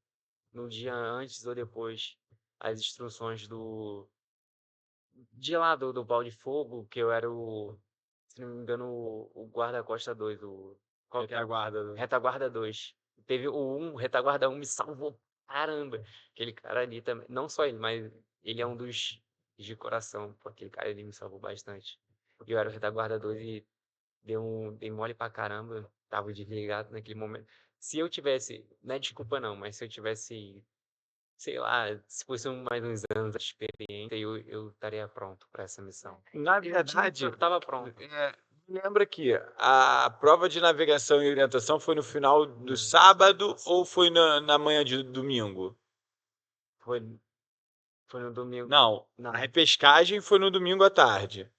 dia antes ou depois. As instruções de lá do pau de fogo, que eu era se não me engano, o guarda-costa 2, qual que é? Retaguarda, né? Retaguarda 2. Teve o retaguarda 1 me salvou, caramba. Aquele cara ali também, não só ele, mas ele é um dos de coração, pô, aquele cara ali me salvou bastante. Eu era o retaguarda 2 e dei mole pra caramba, tava desligado naquele momento. Se eu tivesse, não é desculpa não, mas se eu tivesse, sei lá, se fosse mais uns anos de experiência, eu estaria pronto para essa missão. Na verdade, Eu tava pronto. lembra que a prova de navegação e orientação foi no final do sábado ou foi na manhã de domingo? Foi, foi no domingo. Não, Não, a repescagem foi no domingo à tarde.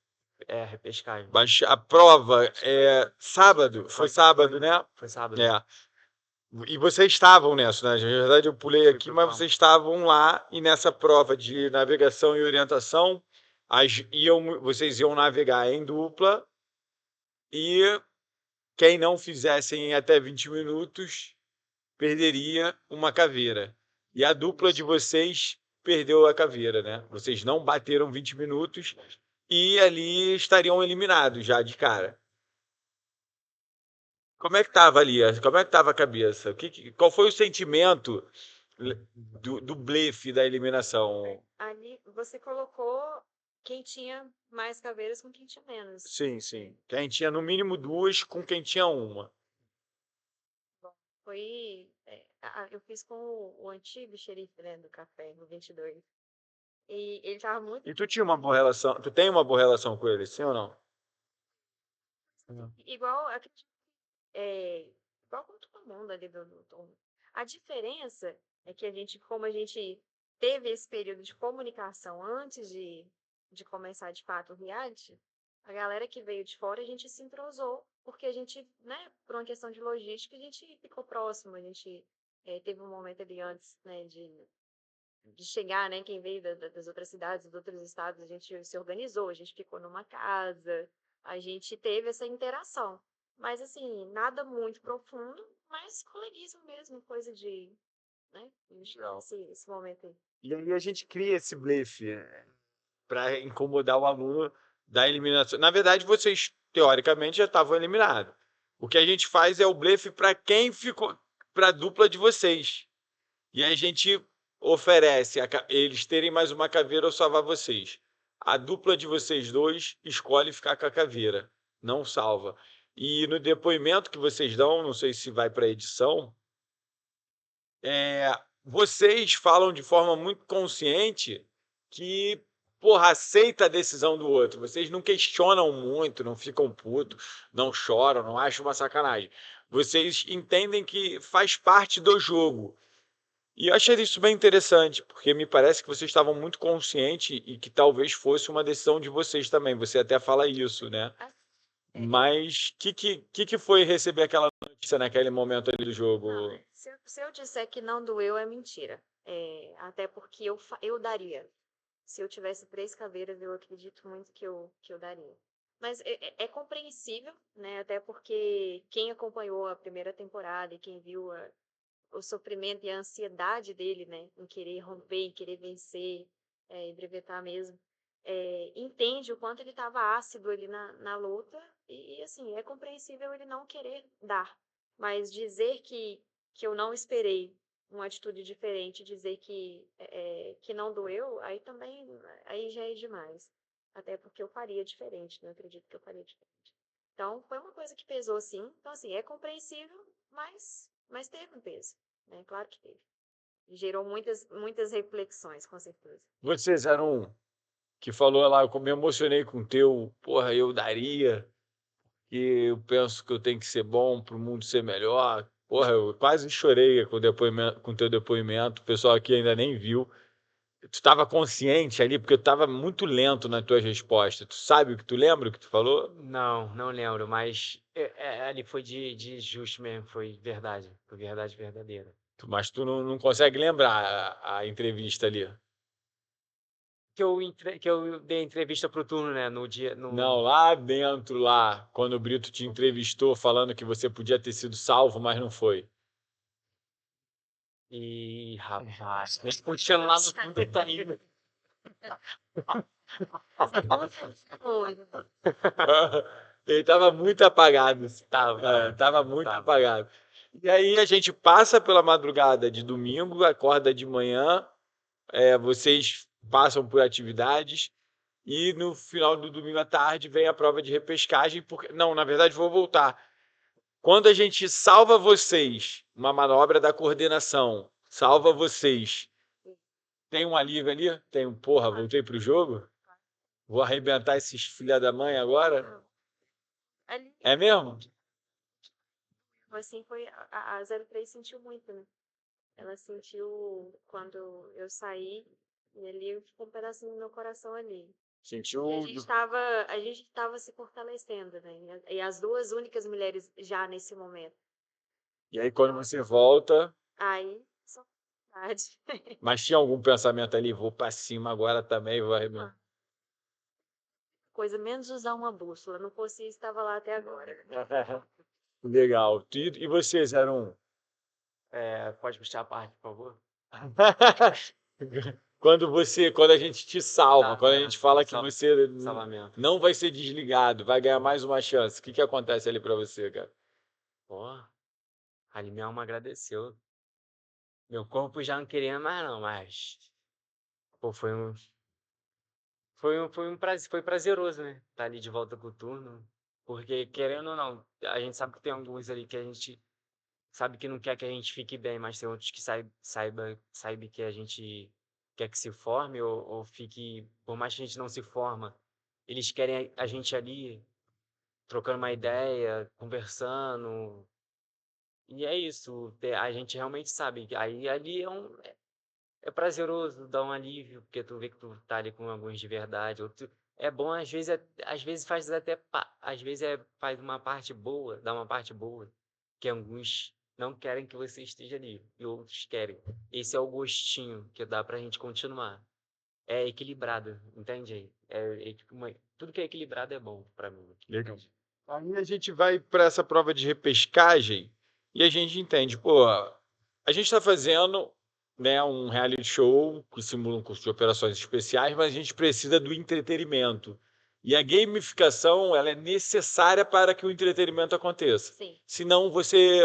repescagem. Mas a prova é sábado, foi sábado, né? Foi sábado. É. E vocês estavam nessa, né? Na verdade, eu pulei aqui, mas vocês estavam lá e nessa prova de navegação e orientação, vocês iam navegar em dupla e quem não fizesse em até 20 minutos perderia uma caveira. E a dupla de vocês perdeu a caveira, né? Vocês não bateram 20 minutos e ali estariam eliminados já de cara. Como é que estava ali? Como é que estava a cabeça? Qual foi o sentimento do blefe da eliminação? Ali você colocou quem tinha mais caveiras com quem tinha menos. Sim, sim. Quem tinha no mínimo 2 com quem tinha uma. Foi, eu fiz com o antigo xerife, né, do café, no 22. E ele tava muito E tu tinha uma boa relação, tu tem uma boa relação com ele, sim ou não? igual, igual com todo mundo ali do turno. A diferença é que como a gente teve esse período de comunicação antes de começar de fato o reality, a galera que veio de fora, a gente se entrosou, porque a gente, né, por uma questão de logística, a gente ficou próximo, a gente teve um momento ali antes, né, de chegar, né, quem veio das outras cidades, dos outros estados, a gente se organizou, a gente ficou numa casa, a gente teve essa interação. Mas, assim, nada muito profundo, mas coleguismo mesmo, coisa de, né, Legal. esse momento aí. E aí a gente cria esse blefe para incomodar o aluno da eliminação. Na verdade, vocês, teoricamente, já estavam eliminados. O que a gente faz é o blefe para quem ficou, para a dupla de vocês. E a gente oferece eles terem mais uma caveira ou salvar vocês. A dupla de vocês dois escolhe ficar com a caveira, não salva. E no depoimento que vocês dão, não sei se vai para a edição, vocês falam de forma muito consciente que, porra, aceita a decisão do outro. Vocês não questionam muito, não ficam putos, não choram, não acham uma sacanagem. Vocês entendem que faz parte do jogo. E eu achei isso bem interessante, porque me parece que vocês estavam muito conscientes e que talvez fosse uma decisão de vocês também. Você até fala isso, né? Mas o que foi receber aquela notícia naquele momento ali do jogo? Não, se eu disser que não doeu, é mentira. Até porque eu daria. Se eu tivesse 3 caveiras, eu acredito muito que eu daria. Mas é compreensível, né? Até porque quem acompanhou a primeira temporada e quem viu o sofrimento e a ansiedade dele, né? Em querer romper, em querer vencer, em brevetar mesmo, entende o quanto ele estava ácido ali na luta. E, assim, é compreensível ele não querer dar. Mas dizer que eu não esperei uma atitude diferente, dizer que não doeu, aí também, aí já é demais. Até porque eu faria diferente, né? Eu acredito que eu faria diferente. Então, foi uma coisa que pesou, sim. Então, assim, é compreensível, mas teve um peso, né? Claro que teve. E gerou muitas reflexões, com certeza. Vocês eram um que falou lá, eu me emocionei com o teu, porra, eu daria, que eu penso que eu tenho que ser bom para o mundo ser melhor. Porra, eu quase chorei com o depoimento, com o teu depoimento, o pessoal aqui ainda nem viu. Tu estava consciente ali, porque eu estava muito lento nas tuas respostas. Tu sabe o que tu lembra o que tu falou? Não, não lembro, mas ali foi de justo mesmo, foi verdade verdadeira. Mas tu não consegue lembrar a entrevista ali. Que eu dei entrevista pro turno, né, no dia, Não, lá dentro, lá, quando o Brito te entrevistou falando que você podia ter sido salvo, mas não foi. E, rapaz, puxando lá no fundo tá indo. Ele estava muito apagado. Tava, Tava muito tava. apagado. E aí a gente passa pela madrugada de domingo, acorda de manhã, vocês passam por atividades e no final do domingo à tarde vem a prova de repescagem. Porque... Não, na verdade vou voltar. Quando a gente salva vocês, uma manobra da coordenação, salva vocês, tem um alívio ali? Tem um, porra, voltei pro jogo? Vou arrebentar esses filha da mãe agora? Ali, É mesmo? assim, a 03 sentiu muito, né? Ela sentiu quando eu saí, e ali ficou um pedacinho do meu coração ali. Sentiu. E a gente tava se fortalecendo, né? E as duas únicas mulheres já nesse momento. E aí quando você volta, Aí, só vontade. mas tinha algum pensamento ali, vou pra cima agora também, vou arrebentar. Coisa menos usar uma bússola. Não fosse isso, estava lá até agora. Legal. E vocês eram. Pode puxar a parte, por favor? Quando a gente te salva, Tá, quando a gente fala que você Salvamento. não vai ser desligado, vai ganhar mais uma chance, o que acontece ali pra você, cara? Pô, ali minha alma agradeceu. Meu corpo já não queria mais não, mas... Pô, Foi prazeroso, né? Estar ali de volta com o turno. Porque, querendo ou não, a gente sabe que tem alguns ali que a gente sabe que não quer que a gente fique bem, mas tem outros que saiba que a gente quer que se forme ou fique, por mais que a gente não se forma, eles querem a gente ali trocando uma ideia, conversando. E é isso, a gente realmente sabe. Aí ali é prazeroso, dá um alívio, porque tu vê que tu tá ali com alguns de verdade. É bom, às vezes faz até, às vezes faz uma parte boa, dá uma parte boa, que alguns não querem que você esteja ali, e outros querem. Esse é o gostinho que dá pra gente continuar. É equilibrado, entende? Tipo tudo que é equilibrado é bom pra mim. Legal. Entende? Aí a gente vai para essa prova de repescagem e a gente entende, pô, a gente está fazendo, né, um reality show que simula um curso de operações especiais, mas a gente precisa do entretenimento. E a gamificação, ela é necessária para que o entretenimento aconteça. Sim, Senão você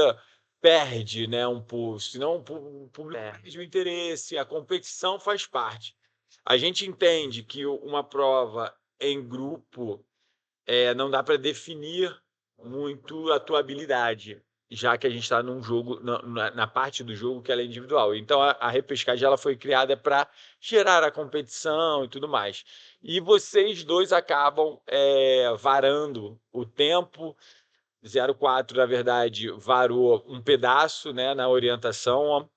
perde, né, um pouco, senão o público É, perde o interesse, a competição faz parte. A gente entende que uma prova em grupo não dá para definir muito a tua habilidade, já que a gente está num jogo, na parte do jogo que ela é individual. Então a repescagem ela foi criada para gerar a competição e tudo mais. E vocês dois acabam varando o tempo. 04, na verdade, varou um pedaço, né, na orientação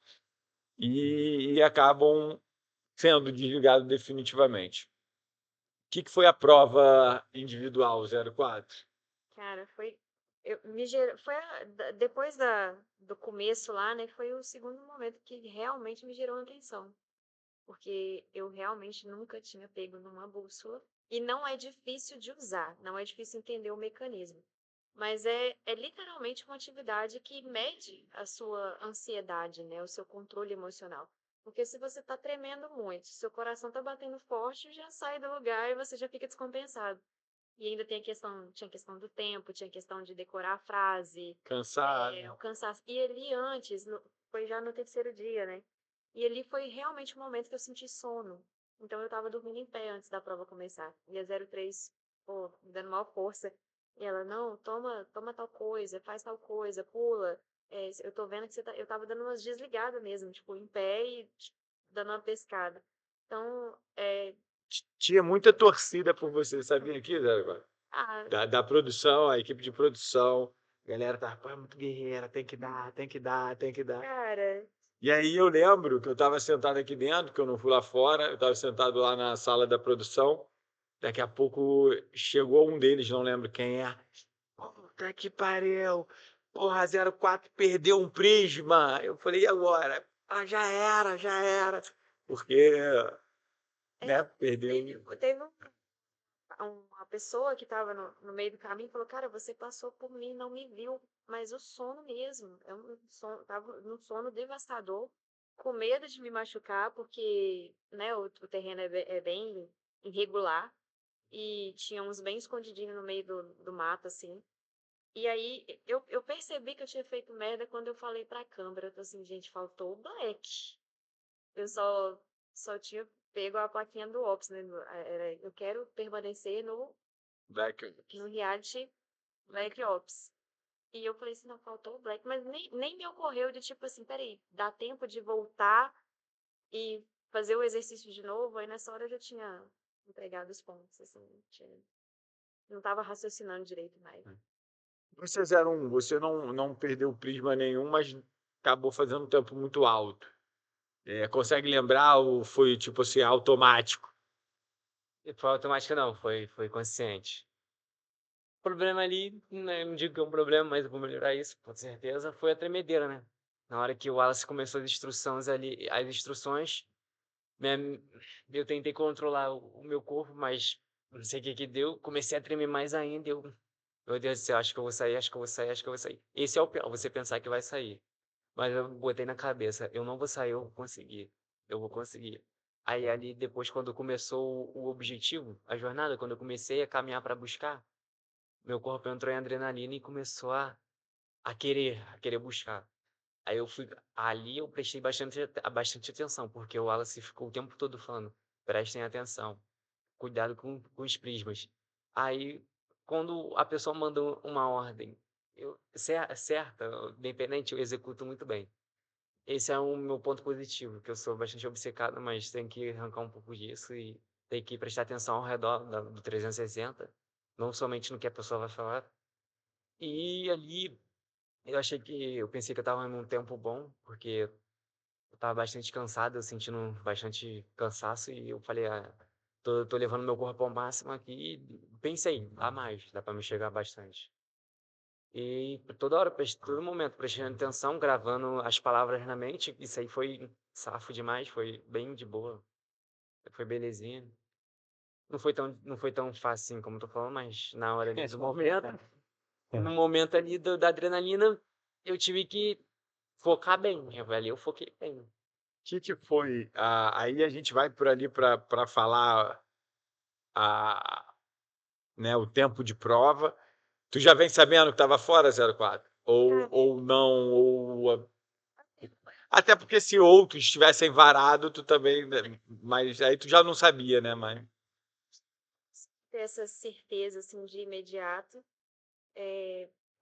e acabam sendo desligados definitivamente. O que foi a prova individual 04? cara, depois do começo lá, né, foi o segundo momento que realmente me gerou atenção. Porque eu realmente nunca tinha pego numa bússola. E não é difícil de usar, não é difícil entender o mecanismo. Mas é literalmente uma atividade que mede a sua ansiedade, né? O seu controle emocional. Porque se você está tremendo muito, se seu coração está batendo forte, já sai do lugar e você já fica descompensado. E ainda tinha questão do tempo, tinha questão de decorar a frase, Cansado. o cansaço. E ali antes, foi já no terceiro dia, né? E ali foi realmente o momento que eu senti sono. Então eu tava dormindo em pé antes da prova começar. E a 03, pô, me dando maior força. E ela, não, toma tal coisa, faz tal coisa, pula. Eu tô vendo que eu tava dando umas desligadas mesmo, tipo, em pé e dando uma pescada. Então, Tinha muita torcida por você, sabia aqui, Zé? ah, Da produção, a equipe de produção. A galera tava, pô, é muito guerreira, tem que dar, tem que dar, tem que dar. cara, E aí eu lembro que eu estava sentado aqui dentro, que eu não fui lá fora, eu estava sentado lá na sala da produção. Daqui a pouco chegou um deles, não lembro quem é. Puta que pariu! Porra, 04 perdeu um prisma. Eu falei, e agora? Ah, já era, já era. Porque, né, perdeu. teve uma pessoa que estava no meio do caminho falou, cara, você passou por mim, não me viu, mas o sono mesmo, tava num sono devastador, com medo de me machucar, porque, né, o terreno é bem irregular, e tinha uns bem escondidinhos no meio do mato, assim, e aí eu percebi que eu tinha feito merda quando eu falei pra câmera, eu tô assim, gente, faltou o Black. Eu só tinha pego a plaquinha do Ops, né? Eu quero permanecer no reality Black Ops. E eu falei assim, não, faltou o Black, mas nem me ocorreu de tipo assim, peraí, dá tempo de voltar e fazer o exercício de novo? Aí nessa hora eu já tinha entregado os pontos, assim, não tava raciocinando direito mais. Você 01, você não perdeu prisma nenhum, mas acabou fazendo um tempo muito alto. Consegue lembrar ou foi tipo assim, automático? E foi automático não, foi consciente. O problema ali, né, não digo que é um problema, mas eu vou melhorar isso, com certeza, foi a tremedeira, né? Na hora que o Wallace começou as instruções, né, eu tentei controlar o meu corpo, mas não sei o que que deu, comecei a tremer mais ainda, meu Deus do céu, acho que eu vou sair, acho que eu vou sair, acho que eu vou sair. Esse é o pior, você pensar que vai sair. Mas eu botei na cabeça, eu não vou sair, eu vou conseguir, eu vou conseguir. Aí ali, depois, quando começou o objetivo, a jornada, quando eu comecei a caminhar para buscar, meu corpo entrou em adrenalina e começou a querer buscar. Aí ali eu prestei bastante atenção, porque o Wallace ficou o tempo todo falando, prestem atenção. cuidado com os prismas. Aí, quando a pessoa manda uma ordem, certa, independente, eu executo muito bem. Esse é o meu ponto positivo, que eu sou bastante obcecado, mas tenho que arrancar um pouco disso e tem que prestar atenção ao redor do 360, não somente no que a pessoa vai falar. E ali eu pensei que eu estava num tempo bom, porque eu estava bastante cansado, eu sentindo bastante cansaço e eu falei, tô levando meu corpo ao máximo aqui e pensei, dá mais, dá para me chegar bastante. E toda hora, todo momento, prestando atenção, gravando as palavras na mente, isso aí foi safo demais, foi bem de boa, foi belezinha. Não foi tão fácil assim como eu tô falando, mas na hora ali do momento, no momento ali da adrenalina, eu tive que focar bem, ali eu foquei bem. O que foi? Aí a gente vai por ali para falar né, o tempo de prova. Tu já vem sabendo que estava fora 04? Ou não, até porque se outros tivessem varado, tu também, né, mas aí tu já não sabia, né, mas Ter essa certeza, assim, de imediato.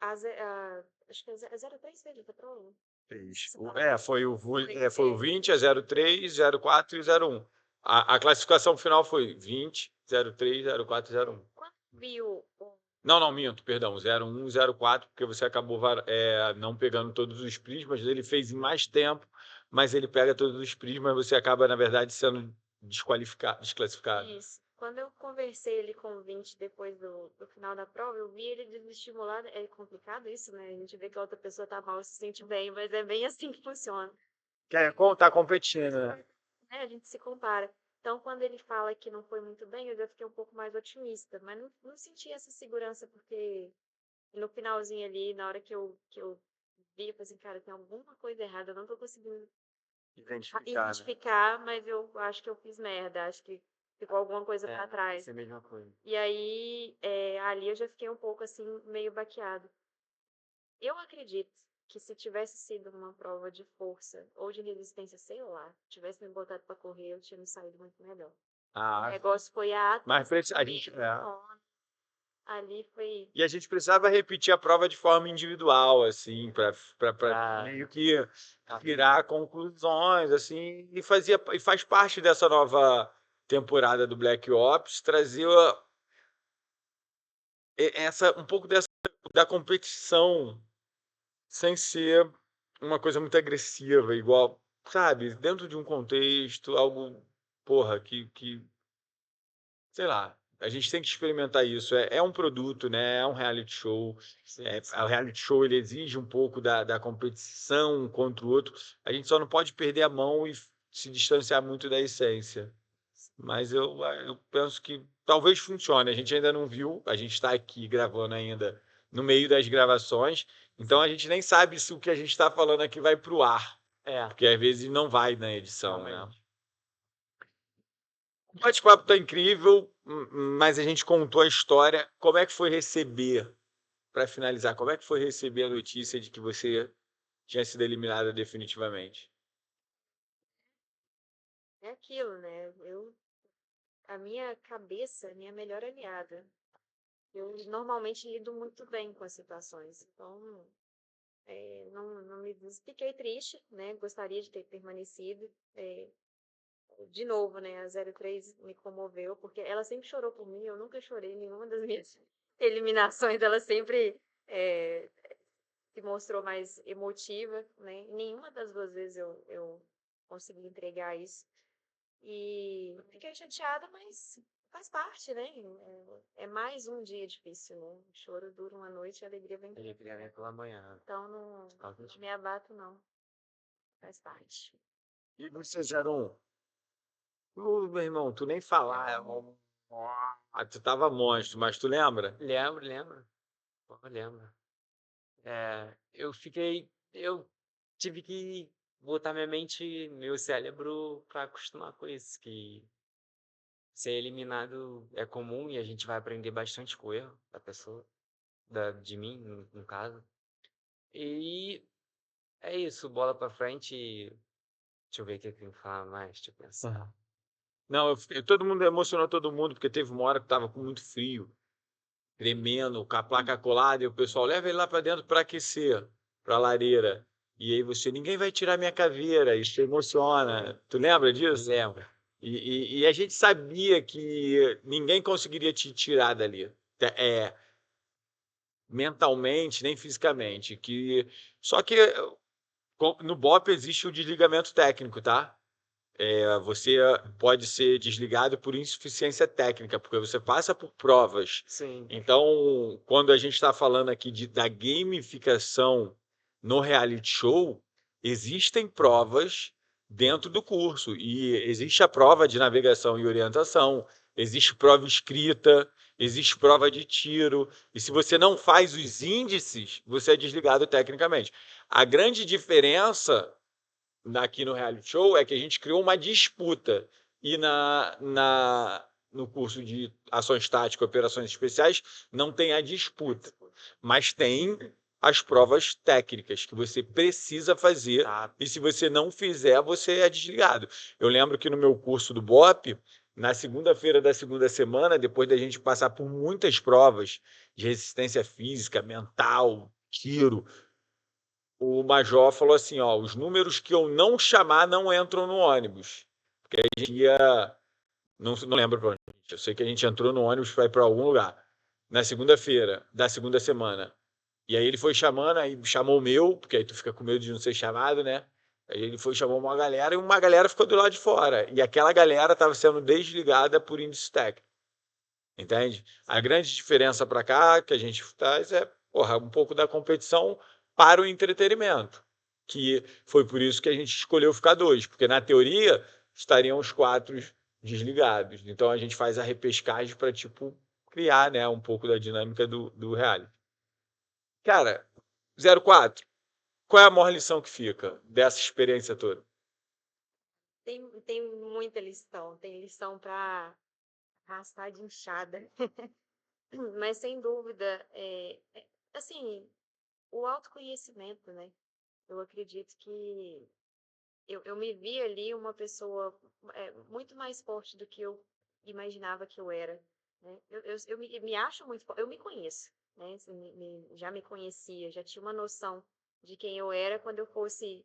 Acho que a 03 fez a prova. fez. Você fala Foi o 20, a 03, 04 e 01. A classificação final foi 20, 03, 04 e 01. Quando viu Não, minto, perdão, 01, 04, porque você acabou não pegando todos os prismas, ele fez em mais tempo, mas ele pega todos os prismas, você acaba, na verdade, sendo desclassificado. isso. Quando eu conversei ali com o 20 depois do final da prova, eu vi ele desestimulado. É complicado isso, né? A gente vê que a outra pessoa tá mal e se sente bem, mas é bem assim que funciona. Tá competindo, né? Né? A gente se compara. Então, quando ele fala que não foi muito bem, eu já fiquei um pouco mais otimista, mas não senti essa segurança, porque no finalzinho ali, na hora que eu vi, eu falei assim, cara, tem alguma coisa errada, eu não tô conseguindo identificar, mas eu acho que eu fiz merda, acho que ficou alguma coisa pra trás. Isso é a mesma coisa. E aí, ali eu já fiquei um pouco assim, meio baqueado. Eu acredito que se tivesse sido uma prova de força ou de resistência, sei lá, tivesse me botado pra correr, eu tinha me saído muito melhor. O negócio foi mas a gente, ali foi. e a gente precisava repetir a prova de forma individual, assim, para Pra- meio que tirar conclusões, assim, e faz parte dessa nova temporada do Black Ops, trazer um pouco da competição sem ser uma coisa muito agressiva, igual, sabe, dentro de um contexto, algo, porra, que sei lá, a gente tem que experimentar isso. É um produto, né? É um reality show. sim, sim. O reality show ele exige um pouco da competição um contra o outro. A gente só não pode perder a mão e se distanciar muito da essência. Mas eu penso que talvez funcione. A gente ainda não viu, a gente está aqui gravando ainda no meio das gravações, então a gente nem sabe se o que a gente está falando aqui vai para o ar, porque às vezes não vai na edição, né? Realmente. O bate-papo tá incrível, mas a gente contou a história. Como é que foi receber, para finalizar, como é que foi receber a notícia de que você tinha sido eliminada definitivamente? É aquilo, né? A minha cabeça é minha melhor aliada. Eu normalmente lido muito bem com as situações. Então, não me fiquei triste, né? Gostaria de ter permanecido. De novo, né? A 03 me comoveu, porque ela sempre chorou por mim. Eu nunca chorei em nenhuma das minhas eliminações. Ela sempre se mostrou mais emotiva, né? Nenhuma das duas vezes eu consegui entregar isso. E fiquei chateada, mas faz parte, né? É mais um dia difícil, né? O choro dura uma noite e a alegria vem. Ele queria ver pela manhã. Então não me abato, não. Faz parte. E você, Zeron? Meu irmão, tu nem falar. Tu tava monstro, mas tu lembra? Lembro. Pô, lembro. Eu tive que botar minha mente, meu cérebro para acostumar com isso, que ser eliminado é comum e a gente vai aprender bastante com o erro da pessoa, de mim, no caso. E é isso, bola pra frente. Deixa eu ver o que eu tenho que falar mais, deixa eu pensar. Não, todo mundo emocionou todo mundo, porque teve uma hora que estava com muito frio, tremendo, com a placa colada, e o pessoal leva ele lá para dentro para aquecer, para a lareira. E aí ninguém vai tirar minha caveira, isso emociona. Tu lembra disso? Lembro. E a gente sabia que ninguém conseguiria te tirar dali, mentalmente nem fisicamente. Só que no BOP existe o desligamento técnico, tá? Você pode ser desligado por insuficiência técnica, porque você passa por provas. Sim. Então, quando a gente está falando aqui da gamificação no reality show, existem provas dentro do curso. E existe a prova de navegação e orientação, existe prova escrita, existe prova de tiro. E se você não faz os índices, você é desligado tecnicamente. A grande diferença aqui no reality show é que a gente criou uma disputa. E no curso de ações táticas e operações especiais não tem a disputa, mas tem as provas técnicas que você precisa fazer. Tá. E se você não fizer, você é desligado. Eu lembro que no meu curso do BOP, na segunda-feira da segunda semana, depois da gente passar por muitas provas de resistência física, mental, tiro, o major falou assim, ó, os números que eu não chamar não entram no ônibus. Porque a gente ia... Não lembro pra onde. Eu sei que a gente entrou no ônibus para ir para algum lugar. Na segunda-feira da segunda semana. E aí ele foi chamando, aí chamou o meu, porque aí tu fica com medo de não ser chamado, né? Aí ele foi chamou uma galera e uma galera ficou do lado de fora. E aquela galera estava sendo desligada por índice técnico. Entende? A grande diferença para cá que a gente faz é, porra, um pouco da competição para o entretenimento, que foi por isso que a gente escolheu ficar dois, porque na teoria estariam os quatro desligados. Então a gente faz a repescagem para tipo criar, né, um pouco da dinâmica do reality. Cara, 04, qual é a maior lição que fica dessa experiência toda? Tem muita lição, tem lição para arrastar de enxada. Mas sem dúvida, assim, o autoconhecimento, né? Eu acredito que eu me vi ali uma pessoa muito mais forte do que eu imaginava que eu era, né? Eu me acho muito forte, eu me conheço, né? Assim, já me conhecia, já tinha uma noção de quem eu era quando eu fosse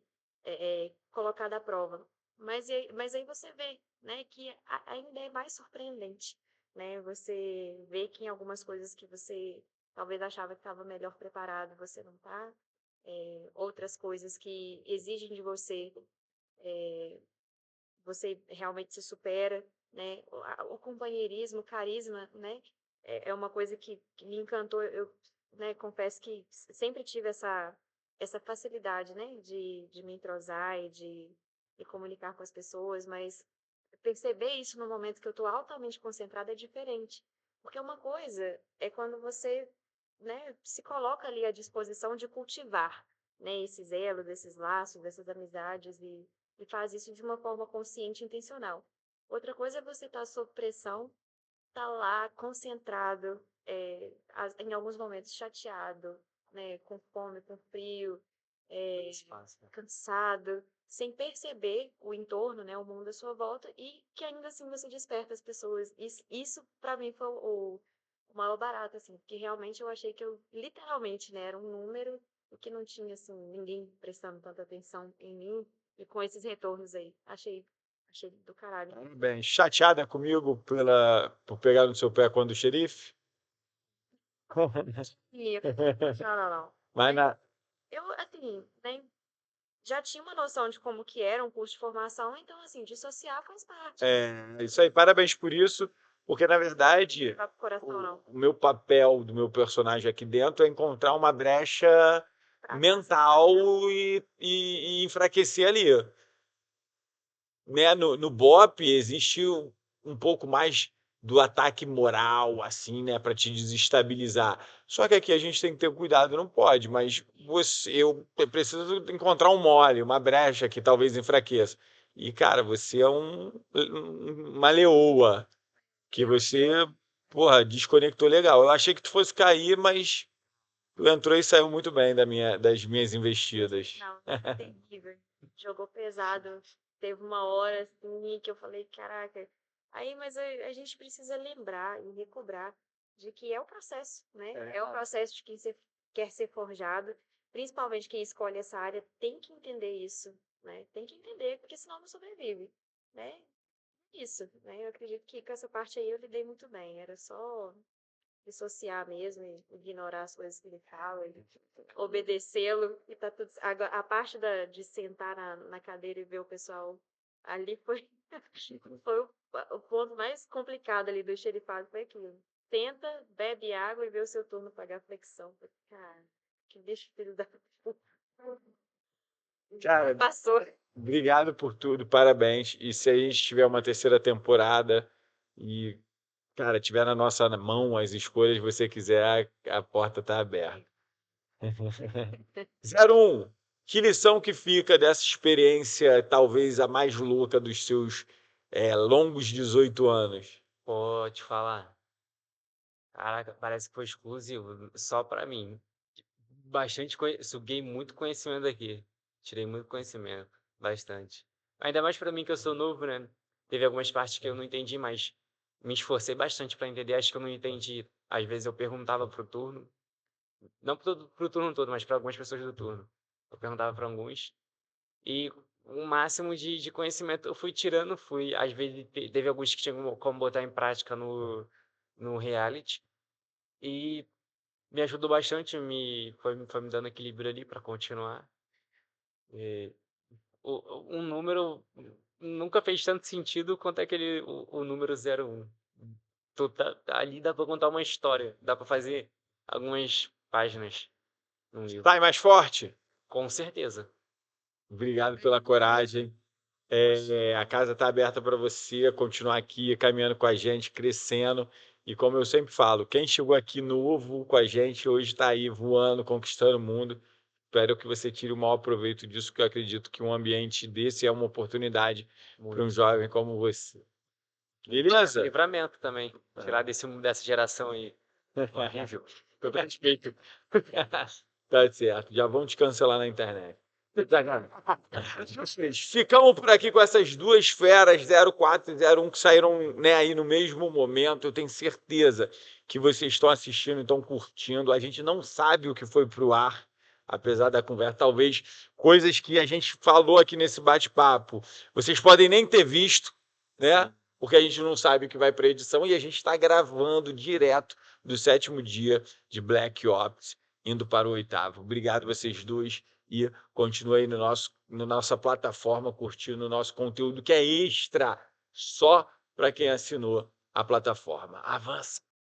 colocada à prova. Mas aí você vê, né, que ainda é mais surpreendente, né? Você vê que em algumas coisas que você talvez achava que estava melhor preparado, você não está. Outras coisas que exigem de você, você realmente se supera, né? O companheirismo, o carisma, né? É uma coisa que me encantou. Eu, né, confesso que sempre tive essa facilidade, né? De me entrosar e de me comunicar com as pessoas, mas perceber isso no momento que eu estou altamente concentrada é diferente. Porque uma coisa é quando você, né, se coloca ali à disposição de cultivar, né, esses elos, esses laços, essas amizades e faz isso de uma forma consciente e intencional. Outra coisa é você estar sob pressão, estar lá concentrado, em alguns momentos chateado, né, com fome, com frio, cansado, sem perceber o entorno, né, o mundo à sua volta, e que ainda assim você desperta as pessoas. Isso para mim foi o maior barato, assim, porque realmente eu achei que eu, literalmente, né, era um número e que não tinha, assim, ninguém prestando tanta atenção em mim, e com esses retornos aí, achei do caralho. Bem, chateada comigo por pegar no seu pé quando o xerife? E, não, não. Mas Eu, assim, né, já tinha uma noção de como que era um curso de formação, então, assim, dissociar faz parte. isso aí, parabéns por isso, porque na verdade Não vai pro coração, não. o meu papel do meu personagem aqui dentro é encontrar uma brecha mental e enfraquecer ali. Né? No BOP existe um pouco mais do ataque moral, assim, né, para te desestabilizar. Só que aqui a gente tem que ter cuidado, não pode, mas eu preciso encontrar um mole, uma brecha que talvez enfraqueça. E, cara, você é uma leoa, que você, porra, desconectou legal. Eu achei que tu fosse cair, mas tu entrou e saiu muito bem das minhas investidas. Não, terrível. Jogou pesado. Teve uma hora, assim, que eu falei, caraca, Aí, mas a gente precisa lembrar e recobrar de que é o processo, né? É o processo de quem quer ser forjado, principalmente quem escolhe essa área tem que entender isso, né? Tem que entender, porque senão não sobrevive, né? Isso, né? Eu acredito que com essa parte aí eu lidei muito bem. Era só dissociar mesmo, e ignorar as coisas que ele fala, e obedecê-lo e tá tudo. Agora, a parte de sentar na cadeira e ver o pessoal ali foi, foi o ponto mais complicado ali do xerifado, foi aquilo. Tenta, bebe água e vê o seu turno pagar flexão. Falei, cara, que bicho filho da puta. Cara, Passou. obrigado por tudo, parabéns. E se a gente tiver uma terceira temporada e, cara, tiver na nossa mão as escolhas que você quiser, a porta tá aberta. 01, que lição que fica dessa experiência, talvez a mais louca dos seus longos 18 anos? Pô, te falar. Caraca, parece que foi exclusivo, só pra mim. Suguei muito conhecimento aqui. Tirei muito conhecimento, bastante. Ainda mais pra mim que eu sou novo, né? Teve algumas partes que eu não entendi, mas me esforcei bastante pra entender. Acho que eu não entendi. Às vezes eu perguntava pro turno, não pro turno todo, mas pra algumas pessoas do turno. Eu perguntava pra alguns e o máximo de conhecimento eu fui tirando, às vezes teve alguns que tinham como botar em prática no reality. E me ajudou bastante, foi me dando equilíbrio ali para continuar. E um número nunca fez tanto sentido quanto o número 01. Ali dá para contar uma história, dá para fazer algumas páginas num livro. Sai mais forte? Com certeza. Obrigado pela coragem. A casa está aberta para você continuar aqui caminhando com a gente, crescendo. E como eu sempre falo, quem chegou aqui novo com a gente hoje está aí voando, conquistando o mundo. Espero que você tire o maior proveito disso, que eu acredito que um ambiente desse é uma oportunidade para um jovem como você. Beleza? Livramento também. Tirar dessa geração aí. Horrível. Tô respeito. Tá certo. Já vão te cancelar na internet. Ficamos por aqui com essas duas feras, 04 e 01, que saíram, né, aí no mesmo momento. Eu tenho certeza que vocês estão assistindo, estão curtindo. A gente não sabe o que foi pro ar, apesar da conversa. Talvez coisas que a gente falou aqui nesse bate-papo, vocês podem nem ter visto, né? Porque a gente não sabe o que vai para edição e a gente está gravando direto do 7º dia de Black Ops, indo para o 8º. Obrigado vocês dois e continue aí na nossa plataforma curtindo o nosso conteúdo que é extra, só para quem assinou a plataforma. Avança!